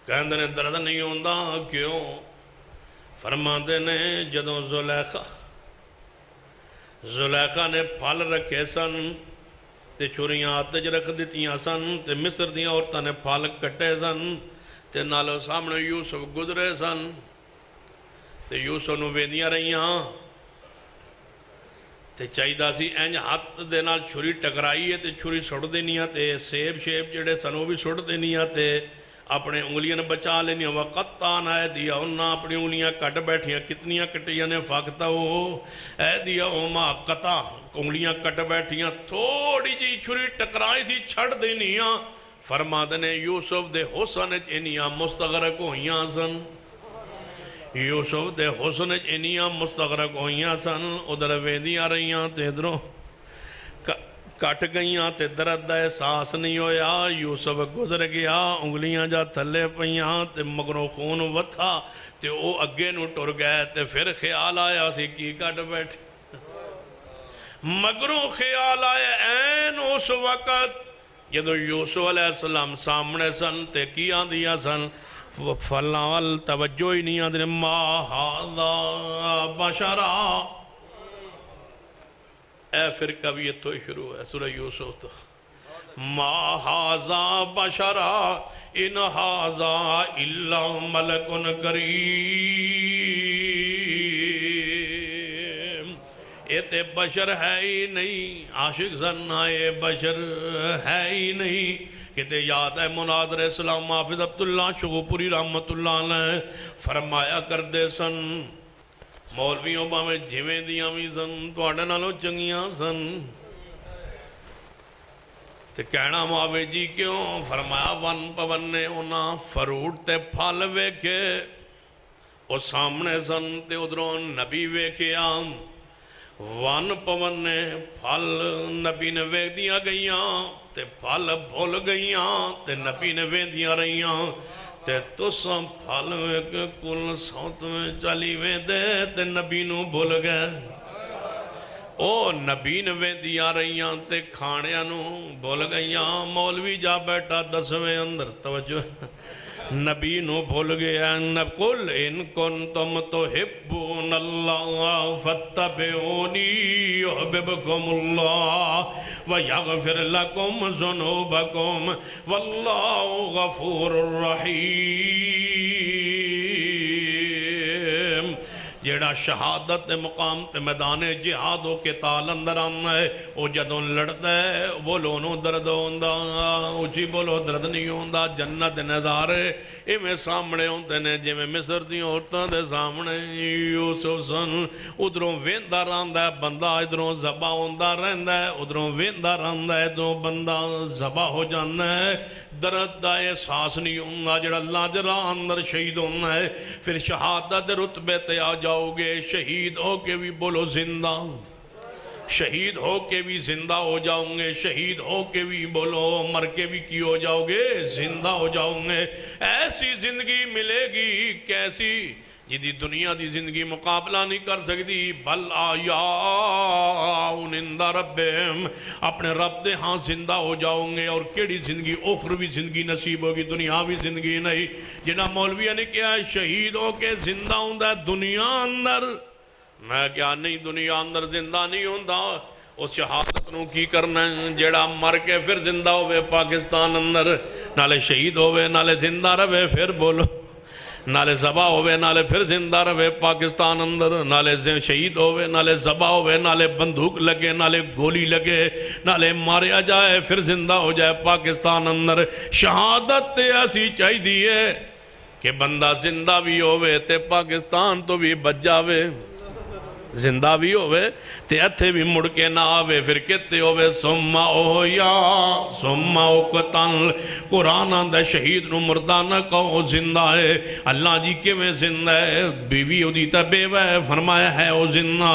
کہندے نے درد نہیں ہوندا کیوں فرماندے نے جدوں زلیخا نے پھل رکھے سن تے چھریاں آتج رکھ دیتیاں سن تے مصر دیاں عورتاں نے پھل کٹے سن تے نالو سامنے یوسف گزرے سن تے یوسف نو ویندیاں رہیاں تے چاہیدہ سی اینج ہاتھ دے نال چھری ٹکرائی ہے تے چھری سڑ دینیاں تے سیب شیب جڑے سن وہ بھی سڑ دینیاں تے اپنے انگلیاں نے بچا لینیاں وقتان اے دیا انہاں اپنی انگلیاں کٹ بیٹھیاں کتنیاں کٹیاں نے فاقتا ہو اے دیا اوما قطع انگلیاں کٹ بیٹھیاں تھوڑی جی چھری ٹکرائی سی چھڑ دینیاں فرماتے نے یوسف دے حسن انیاں مستغرق ہویاں سن یوسف دے حسن انیاں مستغرق ہویاں سن ادھر ویندیاں رہیاں تے ادھروں کٹ گئیاں تے درد دا احساس نہیں ہویا یوسف گزر گیا انگلیاں جا تھلے پئیاں تے مگروں خون وتھا تے او اگے نو ٹر گئے تے پھر خیال آیا سی کی کٹ بیٹھ مگروں خیال آیا این اس وقت جدو یوسف علیہ السلام سامنے سن تے کیاں دیا سن فلال توجہ ہی نہیں آدھنے ما ہاذا بشرا اے پھر کبھی یہ تو شروع ہے سورہ یوسف تو ما ہاذا بشرا ان ہاذا الا ملک کریم یہ تے بشر ہے ہی نہیں عاشق زنہ یہ بشر ہے ہی نہیں کہتے یاد ہے مناظر اسلام حافظ عبداللہ شغوپوری رحمت اللہ علیہ فرمایا کر دے سن مولویوں باویں جویں دیاں بھی سن تواڈے نالوں چنگیاں سن تے کہنا ماوے جی کیوں فرمایا ون پون نے انہاں فروٹ تے پھل ویکھے او سامنے سن تے ادھروں نبی ویکھیا ون پون نے پھل نبی نے ویکھدیاں گئیاں تے پھل بھول گئیاں تے نبی نے ویندیاں رہیاں تے تساں پھل ویکھ کل سوت میں چلی ویندے تے نبی نو بھول گئے او نبی نے ویندیاں رہیاں تے کھانیاں نو بھول گئیاں مولوی جا بیٹھا دسویں اندر توجہ نبی نو بھول گیا قل ان کنتم تحبون اللہ فاتبعونی یحببکم اللہ ویغفر لکم ذنوبکم واللہ غفور الرحیم جیڑا شہادت مقام تے میدان جہاد ہو کے تال اندر آنا ہے وہ جدوں لڑتا ہے بولو نو درد ہوندا اچھی بولو درد نہیں ہوندا جنت نظارے میں سامنے ہوندے نے جی میں مصر دی عورتاں دے سامنے یوسف سن ادھروں ویندا رہندا ہے بندہ ادھروں ذبح ہوندا رہندا ہے ادھروں ویندا رہندا ہے ادھروں بندہ ذبح ہو جانا ہے درد دا احساس نہیں ہونا جڑا اللہ دے راہ اندر شہید ہونا ہے پھر شہادت رتبے تے آ جاؤ گے شہید ہو کے بھی بولو زندہ شہید ہو کے بھی زندہ ہو جاؤں گے شہید ہو کے بھی بولو مر کے بھی کی ہو جاؤ گے زندہ ہو جاؤں گے ایسی زندگی ملے گی کیسی جدی دنیا دی زندگی مقابلہ نہیں کر سکتی بل آیاؤن عند ربہم اپنے رب دے ہاں زندہ ہو جاؤں گے اور کیڑی زندگی اخروی زندگی نصیب ہوگی دنیاوی زندگی نہیں جنہ مولویہ نے کیا ہے شہید ہو کے زندہ ہوندہ ہے دنیا اندر میں کیا نہیں دنیا اندر زندہ نہیں ہوندہ اس شہادت نو کی کرنا ہے جیڑا مر کے پھر زندہ ہوئے پاکستان اندر نالے شہید ہوئے نالے زندہ رہے پھر بولو نالے ذبح ہوئے نالے پھر زندہ رہے پاکستان اندر نالے شہید ہوئے نالے ذبح ہوئے نالے بندوق لگے نالے گولی لگے نالے ماریا جائے پھر زندہ ہو جائے پاکستان اندر شہادت ایسی چاہی دیئے کہ بندہ زندہ بھی ہوئے تے پاکستان تو بھی بچ جاوے زندہ بھی ہوئے تے اتھے بھی مڑ کے نہ آوے پھر کہتے ہوئے سمہ او یا سمہ او قتل قرآن آندہ شہید نو مردہ نہ کہو زندہ ہے اللہ جی کیویں زندہ ہے بیوی او دی تا بیوہ ہے فرمایا ہے او زندہ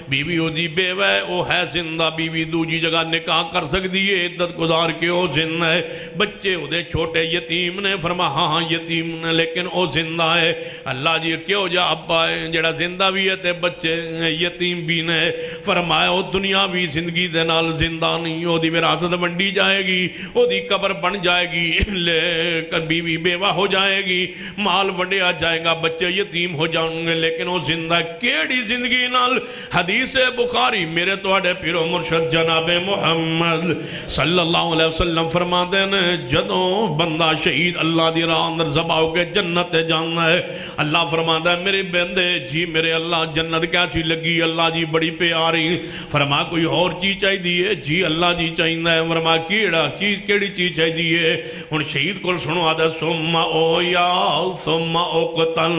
بیوی او دی بیوہ ہے او ہے زندہ بیوی دوجی جگہ نکاح کر سکتی ہے عدت گزار کے او زندہ ہے بچے او دے چھوٹے یتیم نے فرمایا ہاں یتیم نے لیکن او زندہ ہے اللہ جی کیوں جا ابا ہے جڑا زندہ بھی ہے تے بچے یتیم بھی نے فرمایا او دنیاوی زندگی دے نال زندہ نہیں او دی وراثت ونڈی جائے گی او دی قبر بن جائے گی لیکن بیوی بیوہ ہو جائے گی مال ونڈیا جائے گا بچے یتیم ہو جائیں گے لیکن او زندہ کیڑی زندگی نال حدیث بخاری میرے توڑے پیرو مرشد جناب محمد صلی اللہ علیہ وسلم فرما دینے جدوں بندہ شہید اللہ دی راہ اندر ذبح ہو کے جنت جانا ہے اللہ فرما دے میرے بندے جی میرے اللہ جنت کیا چیز لگی اللہ جی بڑی پیاری فرما کوئی اور چیز چاہی دیئے جی اللہ جی چاہی ہے فرما کیڑی چیز چاہی دیئے ان شہید کو سنو آدھا سمہ او یا سمہ او قتل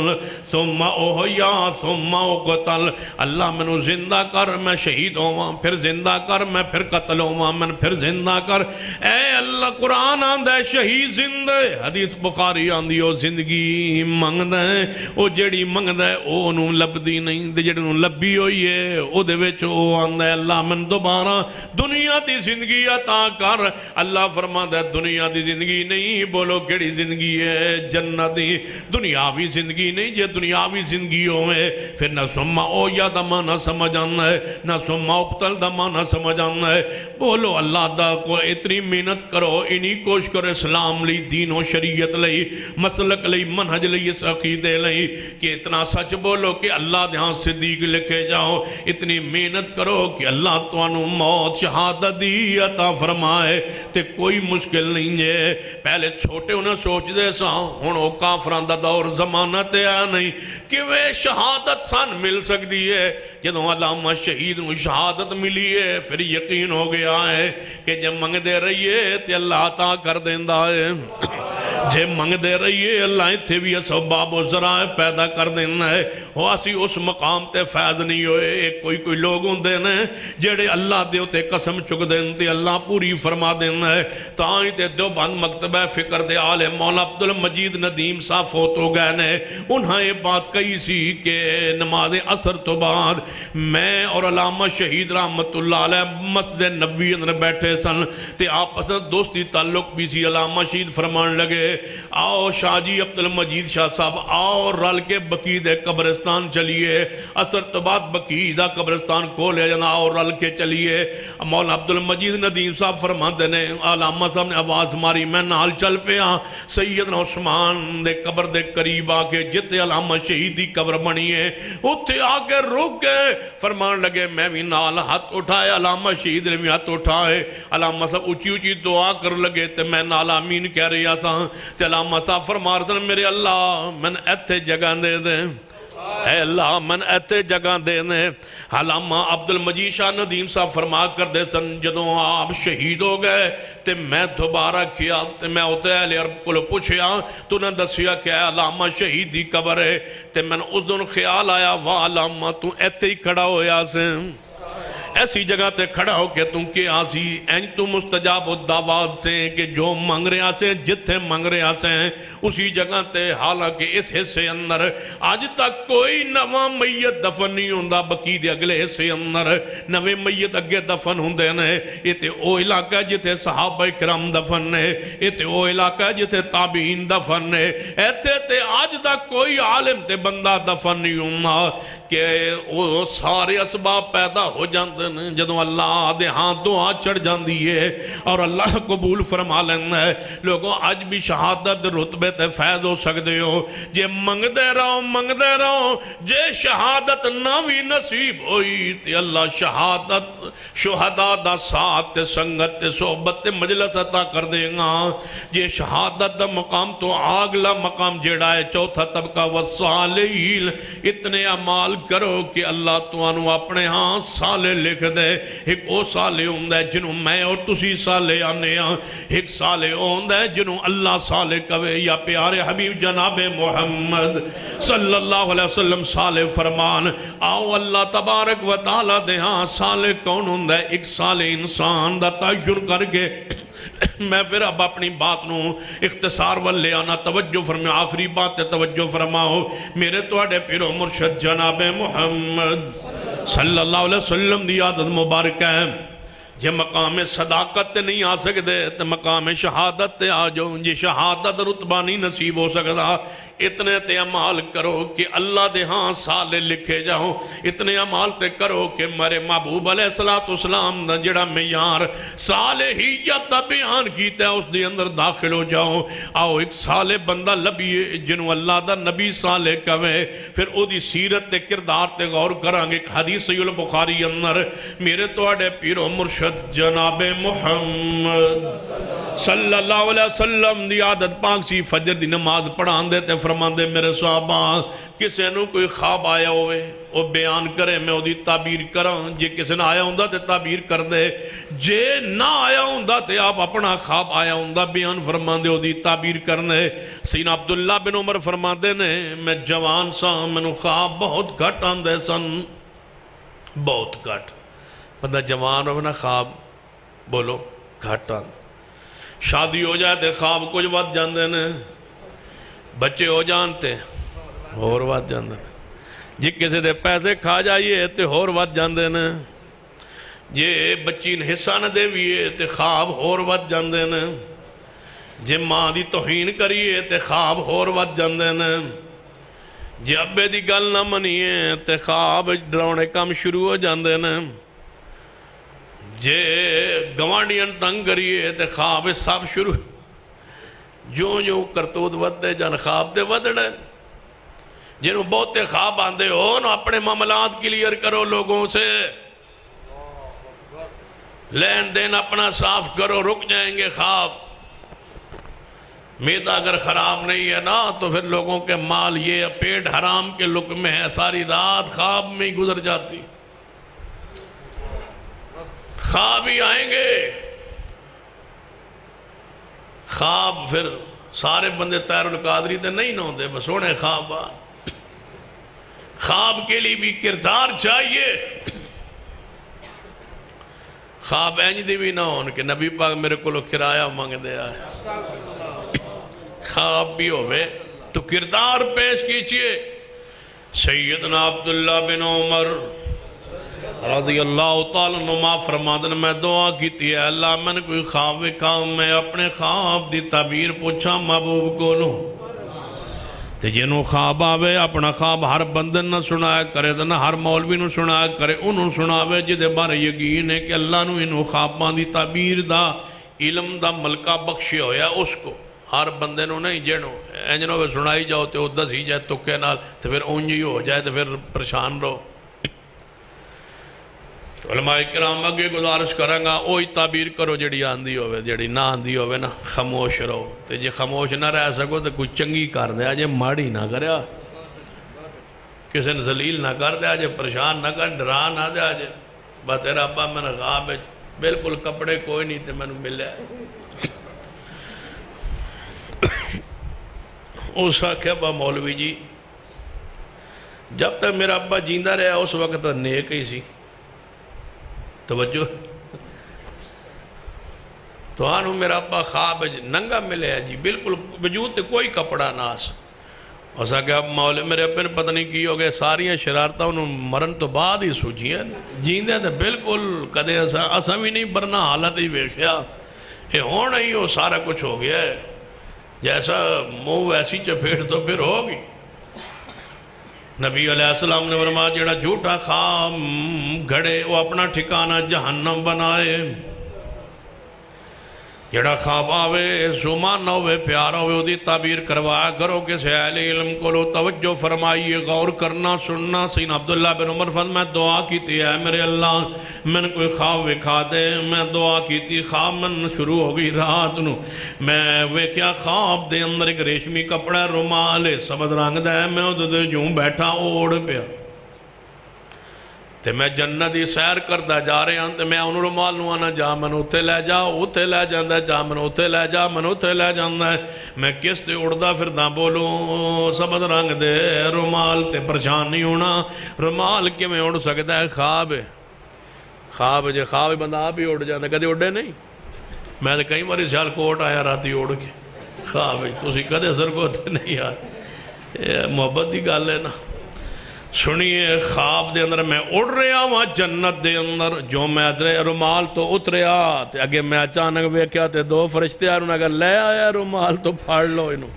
سمہ او یا سمہ او قتل اللہ منو زندہ کر میں شہید ہوں پھر زندہ کر میں پھر قتل ہوں میں پھر زندہ کر اے اللہ قرآن آندھا شہید زندہ حدیث بخاری آندھی او زندگی منگ دیں او جڑی منگ دیں او نو لبدی نہیں دے جڑی نو لبی ہوئی ہے او دے وچ او آندھا ہے اللہ من دوبارہ دنیا دی زندگی عطا کر اللہ فرما دے دنیا دی زندگی نہیں بولو کیڑی زندگی ہے جنتی دنیاوی زندگی نہیں جے دنیاوی زندگی ہوئے پھر نہ سمہ او یا دمہ نہ سمجھ آنا ہے نہ سمہ اقتل دمہ نہ سمجھ آنا ہے بولو اللہ دا کو اتنی محنت کرو انہی کوشش کرو اسلام لی دین و شریعت لی مسلک لی منہج لی اس عقیدے لی کہ اتنا سچ بولو کہ اللہ دہاں صدیق لکھے جاؤ اتنی محنت کرو کہ اللہ توانو موت شہادت دی عطا فرمائے تے کوئی مشکل نہیں ہے پہلے چھوٹے انہیں سوچ دے سا ہونو کافران دا دور زمانہ تے آیا نہیں کہ وہ شہادت سان مل سکتی ہے جدوں علامہ شہید نو شہادت ملی ہے پھر یقین ہو گیا ہے کہ جب منگ دے رہیے تے اللہ عطا کر دیندہ ہے جے منگ دے رہیے اللہ اتھے بھی اسباب و ذرائع پیدا کر دینا ہے واسی اس مقام تے فیض نہیں ہوئے کوئی لوگ ہوں دینے جڑے اللہ دے ہوتے قسم چک دینے تے اللہ پوری فرما دینا ہے تاہی تے دو بند مکتبہ فکر دے آلے مولا عبدالمجید ندیم صاف ہوتو گئے نے انہاں یہ بات کہی سی کہ نماز عصر تو بعد میں اور علامہ شہید رحمت اللہ علیہ مسجد نبی اندر بیٹھے سن تے آپ اصل دوستی تعلق بھی سی علامہ شہید فرمان لگے آؤ شاہ جی عبدالمجید شاہ صاحب آؤ رل کے بقید قبرستان چلیے اثر تو بعد بقید قبرستان کھولے جانا آؤ رل کے چلیے مولا عبدالمجید ندیم صاحب فرماتے نے علامہ صاحب نے آواز ماری میں نال چل پہ سیدنا عثمان دے قبر دے قریب آ کے جتے علامہ شہیدی قبر بنی ہے اتھے آ کے رک گئے فرمان لگے میں بھی نال ہاتھ اٹھائے علامہ شہید نے بھی ہاتھ اٹھائے علامہ صاحب اچھی اچھی دعا کر لگے تے میں نال آمین کہہ رہی آسا تے علامہ صاحب فرما رہے میرے اللہ من ایتھے جگہ دے دیں اے اللہ من ایتے جگہ دینے علامہ عبدالمجید شاہ ندیم صاحب فرما کر دے سن جدوں آپ شہید ہو گئے تے میں دوبارہ کیا تے میں ہوتے ہیں لے عرب کو پوچھیا تو نے دسیا کہ اے علامہ شہید دی قبر ہے تے میں نے اس دن خیال آیا واہ علامہ تو ایتے ہی کھڑا ہویا سے ایسی جگہ تے کھڑا ہو کہ تم کے آسی این تو مستجاب الدعوات سے کہ جو منگ رہے آسے جتھے منگ رہے آسے اسی جگہ تے حالانکہ اس حصے اندر آج تک کوئی نواں میت دفن نہیں ہوندہ بقید اگلے حصے اندر نوے میت اگے دفن ہوندے نے یہ تے او علاقہ جتے صحابہ کرام دفن نے یہ تے او علاقہ جتے تابعین دفن نے ایتے تے آج تک کوئی عالم تے بندہ دفن نہیں ہوندہ کہ وہ سارے اسباب پیدا ہو جاندے جدوں اللہ دے ہاں دعا چڑھ جاندی ہے اور اللہ قبول فرما لینا ہے لوگوں آج بھی شہادت رتبے تے فیض ہو سکتے ہو جے منگ دے رہو جے شہادت نہ بھی نصیب ہوئی تے اللہ شہادت شہداء دا ساتھ تے سنگت تے صحبت تے مجلس عطا کر دے گا جے شہادت دا مقام تو آگلا مقام جیڑا ہے چوتھا طبقہ والصالحین اتنے عمال کرو کہ اللہ تو انو اپنے ہاں صالح لکھ دے ایک او سالے ہوندہ ہے جنہوں میں اور تسی سالے آنے ہاں ایک سالے ہوندہ ہے جنہوں اللہ سالے کوے یا پیارے حبیب جناب محمد صلی اللہ علیہ وسلم سالے فرمان آؤ اللہ تبارک و تعالیٰ دے ہاں سالے کون ہوندہ ہے ایک سالے انسان دا تعجر کر کے میں پھر اب اپنی بات نو اختصار والے آنا توجہ فرماؤ آخری بات توجہ فرماؤ میرے توڑے پیرو مرشد جناب محمد صلی اللہ علیہ وسلم دی عادت مبارک ہے جے مقام صداقت تے نہیں آ سکتے تو مقام شہادت تے آ جاؤ جے شہادت رتبہ نہیں نصیب ہو سکتا اتنے تے عمال کرو کہ اللہ دے ہاں سالے لکھے جاؤ اتنے عمال تے کرو کہ میرے محبوب علیہ السلام دا جڑا معیار صالحیت بیان کیتا ہے اس دے اندر داخل ہو جاؤ آؤ ایک سالے بندہ لبیے جنہوں اللہ دا نبی سالے کوے پھر او دی سیرت تے کردار تے غور کرانگے ایک حدیث صحیح البخاری اندر میرے توڑے پیر و مرشد جناب محمد صلی اللہ علیہ وسلم دی عادت پاک سی فجر دی نماز پڑھان دیتے فرمان دے میرے صحابہ کسے نو کوئی خواب آیا ہوئے وہ بیان کرے میں وہ دی تعبیر کران جے کسے نہ آیا ہوندہ تے تعبیر کر دے جے نہ آیا ہوندہ تے آپ اپنا خواب آیا ہوندہ بیان فرمان دے وہ دی تعبیر کرنے سین عبداللہ بن عمر فرمان دے نے میں جوان سا میں نو خواب بہت گھٹ آندے سن بہت گھٹ بندہ جوان ہو نا خواب بولو گھٹ آندے شادی ہو جائے تے خواب کچھ وقت جاندے نے بچے ہو جانتے اور وقت جاندے نے جی کسی دے پیسے کھا جائیے تے اور وقت جاندے نے جی بچی نے حصہ نہ دے ویے تے خواب اور وقت جاندے نے جی ماں دی توہین کریے تے خواب اور وقت جاندے نے جی ابے دی گل نہ منیے تے خواب ڈراؤنے کام شروع ہو جاندے نے جے گوانڈیاں تنگ کریے تے خواب سب شروع جو کرتوت ودے جان خواب دے ودڑے جنہوں بہتے خواب آندے ہو نا اپنے معاملات کلیئر کرو لوگوں سے لین دین اپنا صاف کرو رک جائیں گے خواب میدہ اگر خراب نہیں ہے نا تو پھر لوگوں کے مال یہ پیٹ حرام کے لقمے ہے ساری رات خواب میں ہی گزر جاتی خواب ہی آئیں گے خواب پھر سارے بندے تیر القادری تے نہیں نہ ہوندے بس ہونے خواب خواب کے لیے بھی کردار چاہیے خواب اینج دی بھی نہ ہون کہ نبی پاک میرے کو لو کرایہ مانگ دے آئے خواب بھی ہوئے تو کردار پیش کیجئے سیدنا عبداللہ بن عمر رضی اللہ تعالیٰ نما فرمادن میں دعا کیتی ہے اللہ میں نے کوئی خواب وکھاؤں میں اپنے خواب دی تعبیر پوچھا محبوب کو لوں تے جنہوں خواب آوے اپنا خواب ہر بندن نہ سنایا کرے نہ ہر مولوی نو سنایا کرے انہوں سناوے جدے بارے یقین ہے کہ اللہ نو انہوں خواباں دی تعبیر دا علم دا ملکہ بخشی ہویا اس کو ہر بندے نو نہیں جنہوں انجنوں پہ سنائی جاؤ تے وہ دس ہی جائے تکے نال تے پھر اونجی ہو جائے تے پھر پریشان رہو تو علماء کرام اگے گزارش کریں گا اوہی تعبیر کرو جڑی آندھی ہوئے جڑی نہ آندھی ہوئے نا خاموش رہو تے جے خاموش نہ رہ سکو تے کوئی چنگی کر دے آجے ماڑی نہ کرے کسی نے ذلیل نہ کر دے آجے پریشان نہ کر ڈرا نہ دے آجے با تیرا ابا میں نے خواب ہے بالکل کپڑے کوئی نہیں تے میں نے ملے اس آکھے ابا مولوی جی جب تک میرا ابا جیندہ رہا اس وقت نیک ہی سی توجہ تو آنو میرا ابا خواب ننگا ملے ہے جی بالکل وجود تے کوئی کپڑا ناس اسا کہ اب مولے میرے ابے نے پتہ نہیں کی ہو گئے ساریاں شرارتہ انہوں مرن تو بعد ہی سوچی ہیں جیندے تھے بالکل کدے اسا بھی نہیں برنا حالت ہی بیکھیا یہ ہونا ہی ہو سارا کچھ ہو گیا ہے جیسا منہ ویسی چپیٹ تو پھر ہوگی نبی علیہ السلام نے فرمایا جڑا جھوٹا خواب گھڑے وہ اپنا ٹھکانہ جہنم بنائے جڑا خواب آوے زمان نہ ہوئے پیارا ہوئے دی تعبیر کروایا کرو کسی اہل علم کو لو توجہ فرمائیے غور کرنا سننا سین عبداللہ بن عمر فرمایا میں دعا کیتی ہے میرے اللہ میں نے کوئی خواب وکھا دے میں دعا کیتی خواب من شروع ہو گئی رات نو میں ویکیا خواب دے اندر ایک ریشمی کپڑا رومال سبز رنگ دے میں ادھر جوں بیٹھا اوڑ پیا تے میں جنت دی سیر کردا جا رہا ہوں تے میں انہوں رومال نو آنا جا من اتھے لے جا اتھے لے جاندہ ہے جا من اتھے لے جا من اتھے لے جاندہ ہے میں کس تے اڑدا پھر دا بولوں سبز رنگ دے رومال تے پریشان نہیں ہونا رومال کے میں اڑ سکتا ہے خواب جے خواب بندہ آپ ہی اڑ جاندہ ہے کدے اڑے نہیں میں تے کئی باری سیال کوٹ آیا راتی اڑ کے خواب تسی کدے سر کو تے نہیں یار محبت دی گل ہے نا سنیے خواب دے اندر میں اڑ رہا وہاں جنت دے اندر جو میں رومال تو اتریا تے اگے میں اچانک ویکھیا تے دو فرشتے آئے اگر لے آیا رومال تو پھاڑ لو انہوں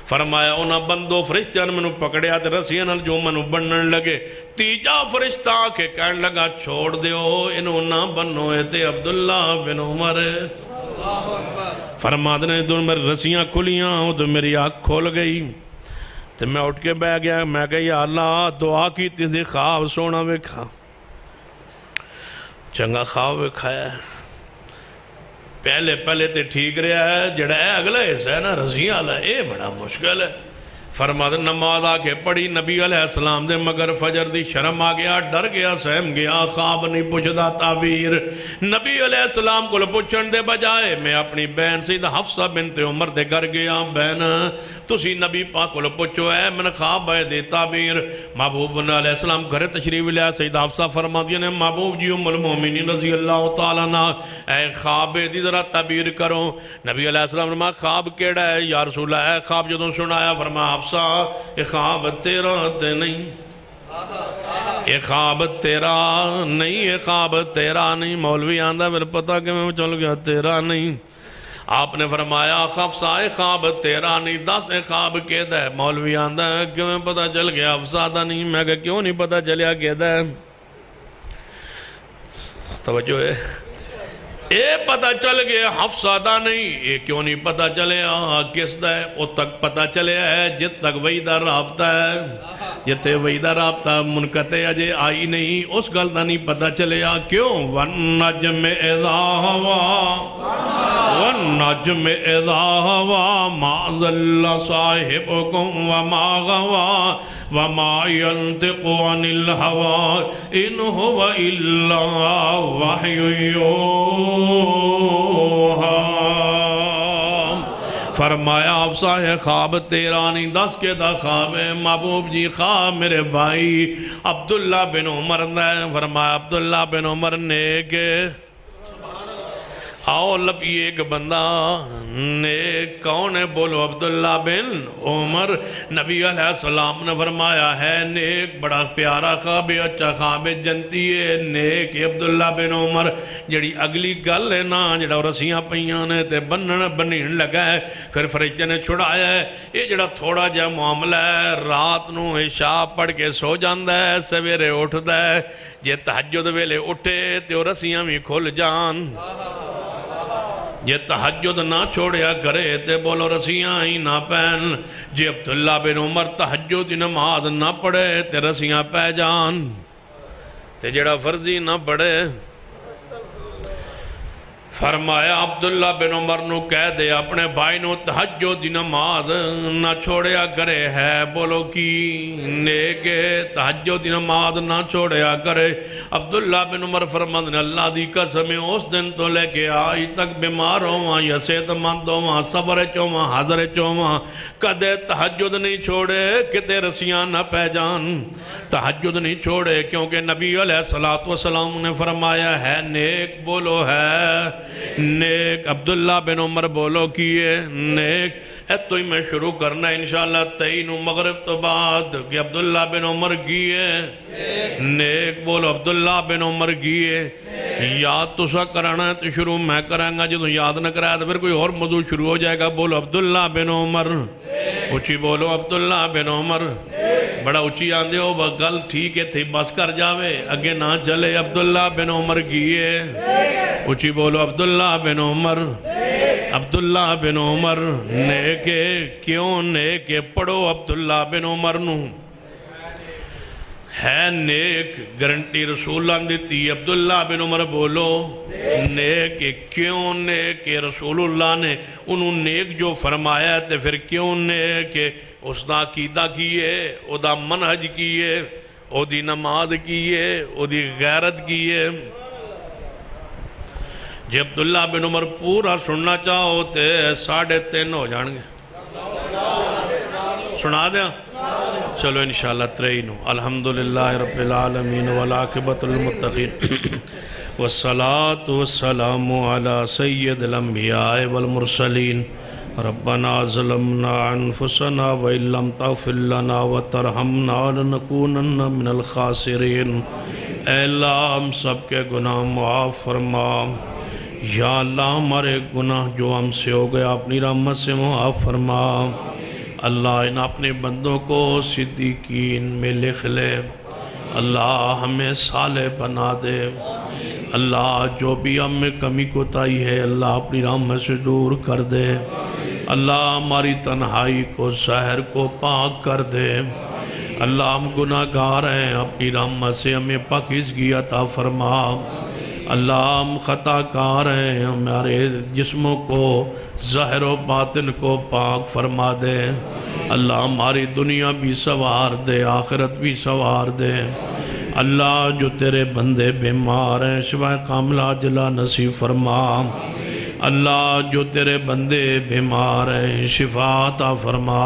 فرمایا انہاں بندو فرشتے نے منو پکڑیا تے رسیاں نال جو منو بنن لگے تیجا فرشتہ کے کہن لگا چھوڑ دیو انہوں نہ بنو تے عبداللہ بن عمر فرما دنے دون میری رسیاں کھلیاں تو میری آنکھ کھول گئی تو میں اٹھ کے بیٹھ گیا میں کہا یا اللہ دعا کی تیزی خواب سونا وکھا چنگا خواب وکھایا پہلے تے ٹھیک رہا ہے جڑا ہے اگلا ایسا ہے نا رضی اللہ اے بڑا مشکل ہے فرما دے نماز آکے پڑھی نبی علیہ السلام دے مگر فجر دی شرم آگیا ڈر گیا سہم گیا خواب نہیں پوچھدا تعبیر نبی علیہ السلام کو پوچھن دے بجائے میں اپنی بہن سیدہ حفصہ بنت عمر دے گھر گیا بہن تسی نبی پاک کو پوچھو ہے من خواب ہے دے تعبیر محبوب علیہ السلام گھر تشریف لیا سیدہ حفصہ فرما دیا نے محبوب جی ام المومنین رضی اللہ تعالیٰ نا اے خواب دی ذرا تعبیر کرو نبی علیہ السلام نے خواب کیڑا ہے یا رسول اللہ ہے خواب جدوں سنایا فرما یہ خواب تیرا تے نہیں یہ خواب تیرا نہیں یہ خواب تیرا نہیں مولوی آندہ میرے پتہ کہ میں چل گیا تیرا نہیں آپ نے فرمایا حفصہ یہ خواب تیرا نہیں 10 خواب کہتا ہے مولوی آندہ کہ میں پتہ چل گیا حفصہ دا نہیں میں کہا کیوں نہیں پتہ چلیا کہتا ہے توجہ ہے اے پتہ چل گیا حفصہ دا نہیں یہ کیوں نہیں پتہ چلے کس دا ہے وہ تک پتہ چلے ہے جت تک وحیدہ رابطہ ہے جتے وحیدہ رابطہ منقطع اجے آئی نہیں اس گل دا نہیں پتہ چلے کیوں وَالنَّجْمِ اِذَا هَوَا وَالنَّجْمِ اِذَا هَوَا مَا ظَلَّ صَاحِبُكُمْ وَمَا غَوَا وَمَا يَنْتِقُ عَنِ الْهَوَا إِنْ هُوَ إِلَّا وَحْيٌ فرمایا حفصہ ہے خواب تیرا نہیں 10 کے دا خواب ہے محبوب جی خواب میرے بھائی عبداللہ بن عمر نے فرمایا عبداللہ بن عمر نے کہ آؤ لبی ایک بندہ نیک کون ہے بولو عبداللہ بن عمر نبی علیہ السلام نے فرمایا ہے نیک بڑا پیارا خواب ہے اچھا خواب ہے جنتی ہے نیک عبداللہ بن عمر جڑی اگلی گل ہے نا جڑا رسیاں پہیاں نے تے بنین لگا ہے پھر فرشتے نے چھڑایا ہے یہ جڑا تھوڑا جا معاملہ ہے رات نو عشاء پڑھ کے سو جاندہ ہے سویرے اٹھدا ہے جے تہجد ویلے اٹھے تے وہ رسیاں بھی کھل جان یہ تہجد نہ چھوڑیا کرے تے بولو رسیاں ہی نہ پہن جی عبداللہ بن عمر تہجد نماز نہ پڑھے تے رسیاں پہ جان تے جڑا فرضی نہ پڑھے فرمایا عبداللہ بن عمر نو کہہ دے اپنے بھائی نو تہجد دی نماز نہ چھوڑیا کرے ہے بولو کی نیک تہجد دی نماز نہ چھوڑیا کرے عبداللہ بن عمر فرماند نے اللہ دی قسم اس دن تو لے کے آئی تک بیمار ہوا یا صحت مند ہوا صبر چوما حاضر چوما کدے تہجد نہیں چھوڑے کدے رسیاں نہ پہ جان تہجد نہیں چھوڑے کیونکہ نبی علیہ السلام نے فرمایا ہے نیک بولو ہے نیک عبداللہ بن عمر بولو کیے نیک تو ہی میں شروع کرنا انشاءاللہ تینو مغرب تو بعد کہ عبداللہ بن عمر کیے نیک بولو عبداللہ بن عمر کیے یاد تو سا کرانا ہے تو شروع میں کریں گا جو تو یاد نہ کرایا تو پھر کوئی اور موضوع شروع ہو جائے گا بولو عبداللہ بن عمر اچھی بولو عبداللہ بن عمر بڑا اچھی آندے ہو گل ٹھیک ہے تھی بس کر جاوے اگے نہ چلے عبداللہ بن عمر کیے اچھی بولو عبداللہ بن عمر عبداللہ بن عمر نیکے کیوں نیکے پڑھو عبداللہ بن عمر نو ہے نیک گرنٹی رسول اللہ دیتی عبداللہ بن عمر بولو نیک کیوں نیک رسول اللہ نے انہوں نیک جو فرمایا تھے پھر کیوں نیک اس دا عقیدہ کیے او دا منہج کیے او دی نماز کیے او دی غیرت کیے جی عبداللہ بن عمر پورا سننا چاہو تے 3.5 ہو جان گے سنا دیا چلو انشاءاللہ 3 الحمدللہ رب العالمین والعاقبۃ للمتقین والصلاة والسلام على سید الانبیاء والمرسلین ربنا ظلمنا انفسنا وإن لم تغفر لنا وترحمنا لنکونن من الخاسرین اے اللہ ہم سب کے گناہ معاف فرما یا اللہ ہمارے گناہ جو ہم سے ہو گیا اپنی رحمت سے معاف فرما اللہ ان اپنے بندوں کو صدیقین میں لکھ لے اللہ ہمیں صالح بنا دے اللہ جو بھی ہم میں کمی کوتاہی ہے اللہ اپنی رحمت سے دور کر دے اللہ ہماری تنہائی کو سحر کو پاک کر دے اللہ ہم گناہ گار ہیں اپنی رحمت سے ہمیں پاکیزگی عطا فرما اللہ ہم خطا کار ہیں ہمارے جسموں کو ظاہر و باطن کو پاک فرما دے اللہ ہماری دنیا بھی سوار دے آخرت بھی سوار دے اللہ جو تیرے بندے بیمار ہیں شفا کاملہ عاجلہ نصیب فرما اللہ جو تیرے بندے بیمار ہیں شفا عطا فرما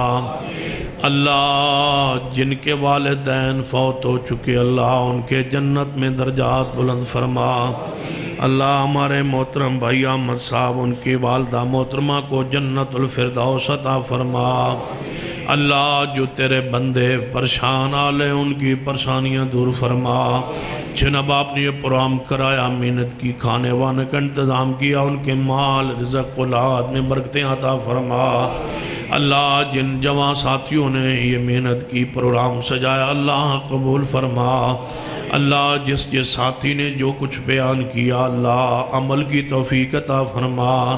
اللہ جن کے والدین فوت ہو چکے اللہ ان کے جنت میں درجات بلند فرما اللہ ہمارے محترم بھائی احمد صاحب ان کی والدہ محترمہ کو جنت الفردوس عطا فرما اللہ جو تیرے بندے پریشان آلے ان کی پریشانیاں دور فرما جناب آپ نے یہ پروگرام کرایا محنت کی کھانے وانے کا انتظام کیا ان کے مال رزق اولاد میں برکتیں عطا فرما اللہ جن جوان ساتھیوں نے یہ محنت کی پروگرام سجایا اللہ قبول فرما اللہ جس ساتھی نے جو کچھ بیان کیا اللہ عمل کی توفیق عطا فرما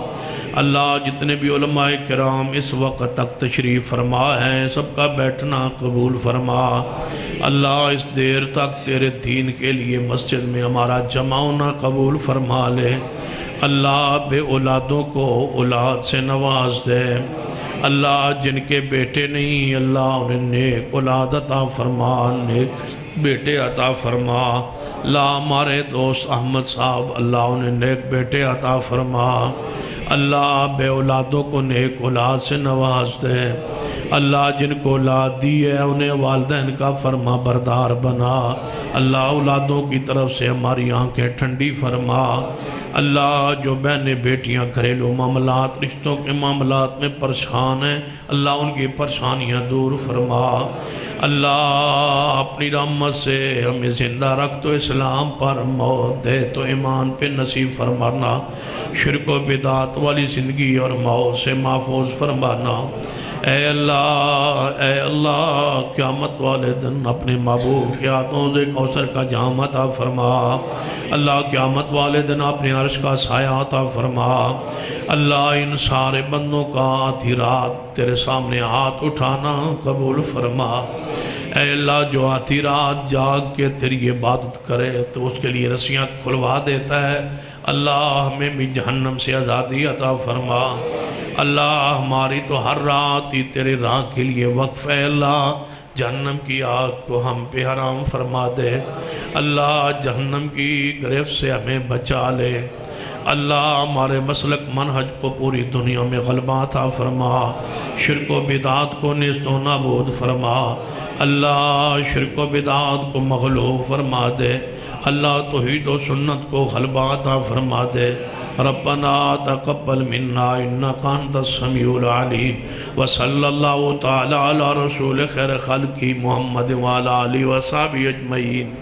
اللہ جتنے بھی علماء کرام اس وقت تک تشریف فرما ہیں سب کا بیٹھنا قبول فرما اللہ اس دیر تک تیرے دین کے لیے مسجد میں ہمارا جمع ہونا قبول فرما لے اللہ بے اولادوں کو اولاد سے نواز دے اللہ جن کے بیٹے نہیں اللہ انہیں نیک اولاد عطا فرما نیک بیٹے عطا فرما اللہ ہمارے دوست احمد صاحب اللہ انہیں نیک بیٹے عطا فرما اللہ بے اولادوں کو نیک اولاد سے نواز دے اللہ جن کو اولاد دی ہے انہیں والدین کا فرما بردار بنا اللہ اولادوں کی طرف سے ہماری آنکھیں ٹھنڈی فرما اللہ جو بہنیں بیٹیاں گھریلو معاملات رشتوں کے معاملات میں پریشان ہیں اللہ ان کی پریشانیاں دور فرما اللہ اپنی رحمت سے ہمیں زندہ رکھ تو اسلام پر موت دے تو ایمان پہ نصیب فرمانا شرک و بدعت والی زندگی اور موت سے محفوظ فرمانا اے اللہ قیامت والے دن اپنے محبوب کے ہاتھوں سے کوثر کا جام عطا فرما اللہ قیامت والے دن اپنے عرش کا سایہ عطا فرما اللہ ان سارے بندوں کا آدھی رات تیرے سامنے ہاتھ اٹھانا قبول فرما اے اللہ جو آدھی رات جاگ کے تیری عبادت کرے تو اس کے لیے رسیاں کھلوا دیتا ہے اللہ ہمیں بھی جہنم سے آزادی عطا فرما اللہ ہماری تو ہر رات ہی تیرے راہ کے لیے وقف ہے اللہ جہنم کی آگ کو ہم پہ حرام فرما دے اللہ جہنم کی گرفت سے ہمیں بچا لے اللہ ہمارے مسلک منہج کو پوری دنیا میں غلبہ عطا فرما شرک و بدعات کو نیست و نابود فرما اللہ شرک و بدعات کو مغلوب فرما دے اللہ توحید و سنت کو غلبہ عطا فرما دے ربنا تقبل منا انک انت السمیع العلیم وصلی اللہ تعالی علی رسول خیر خلقی محمد وعلی آلہ وصحبہ اجمعین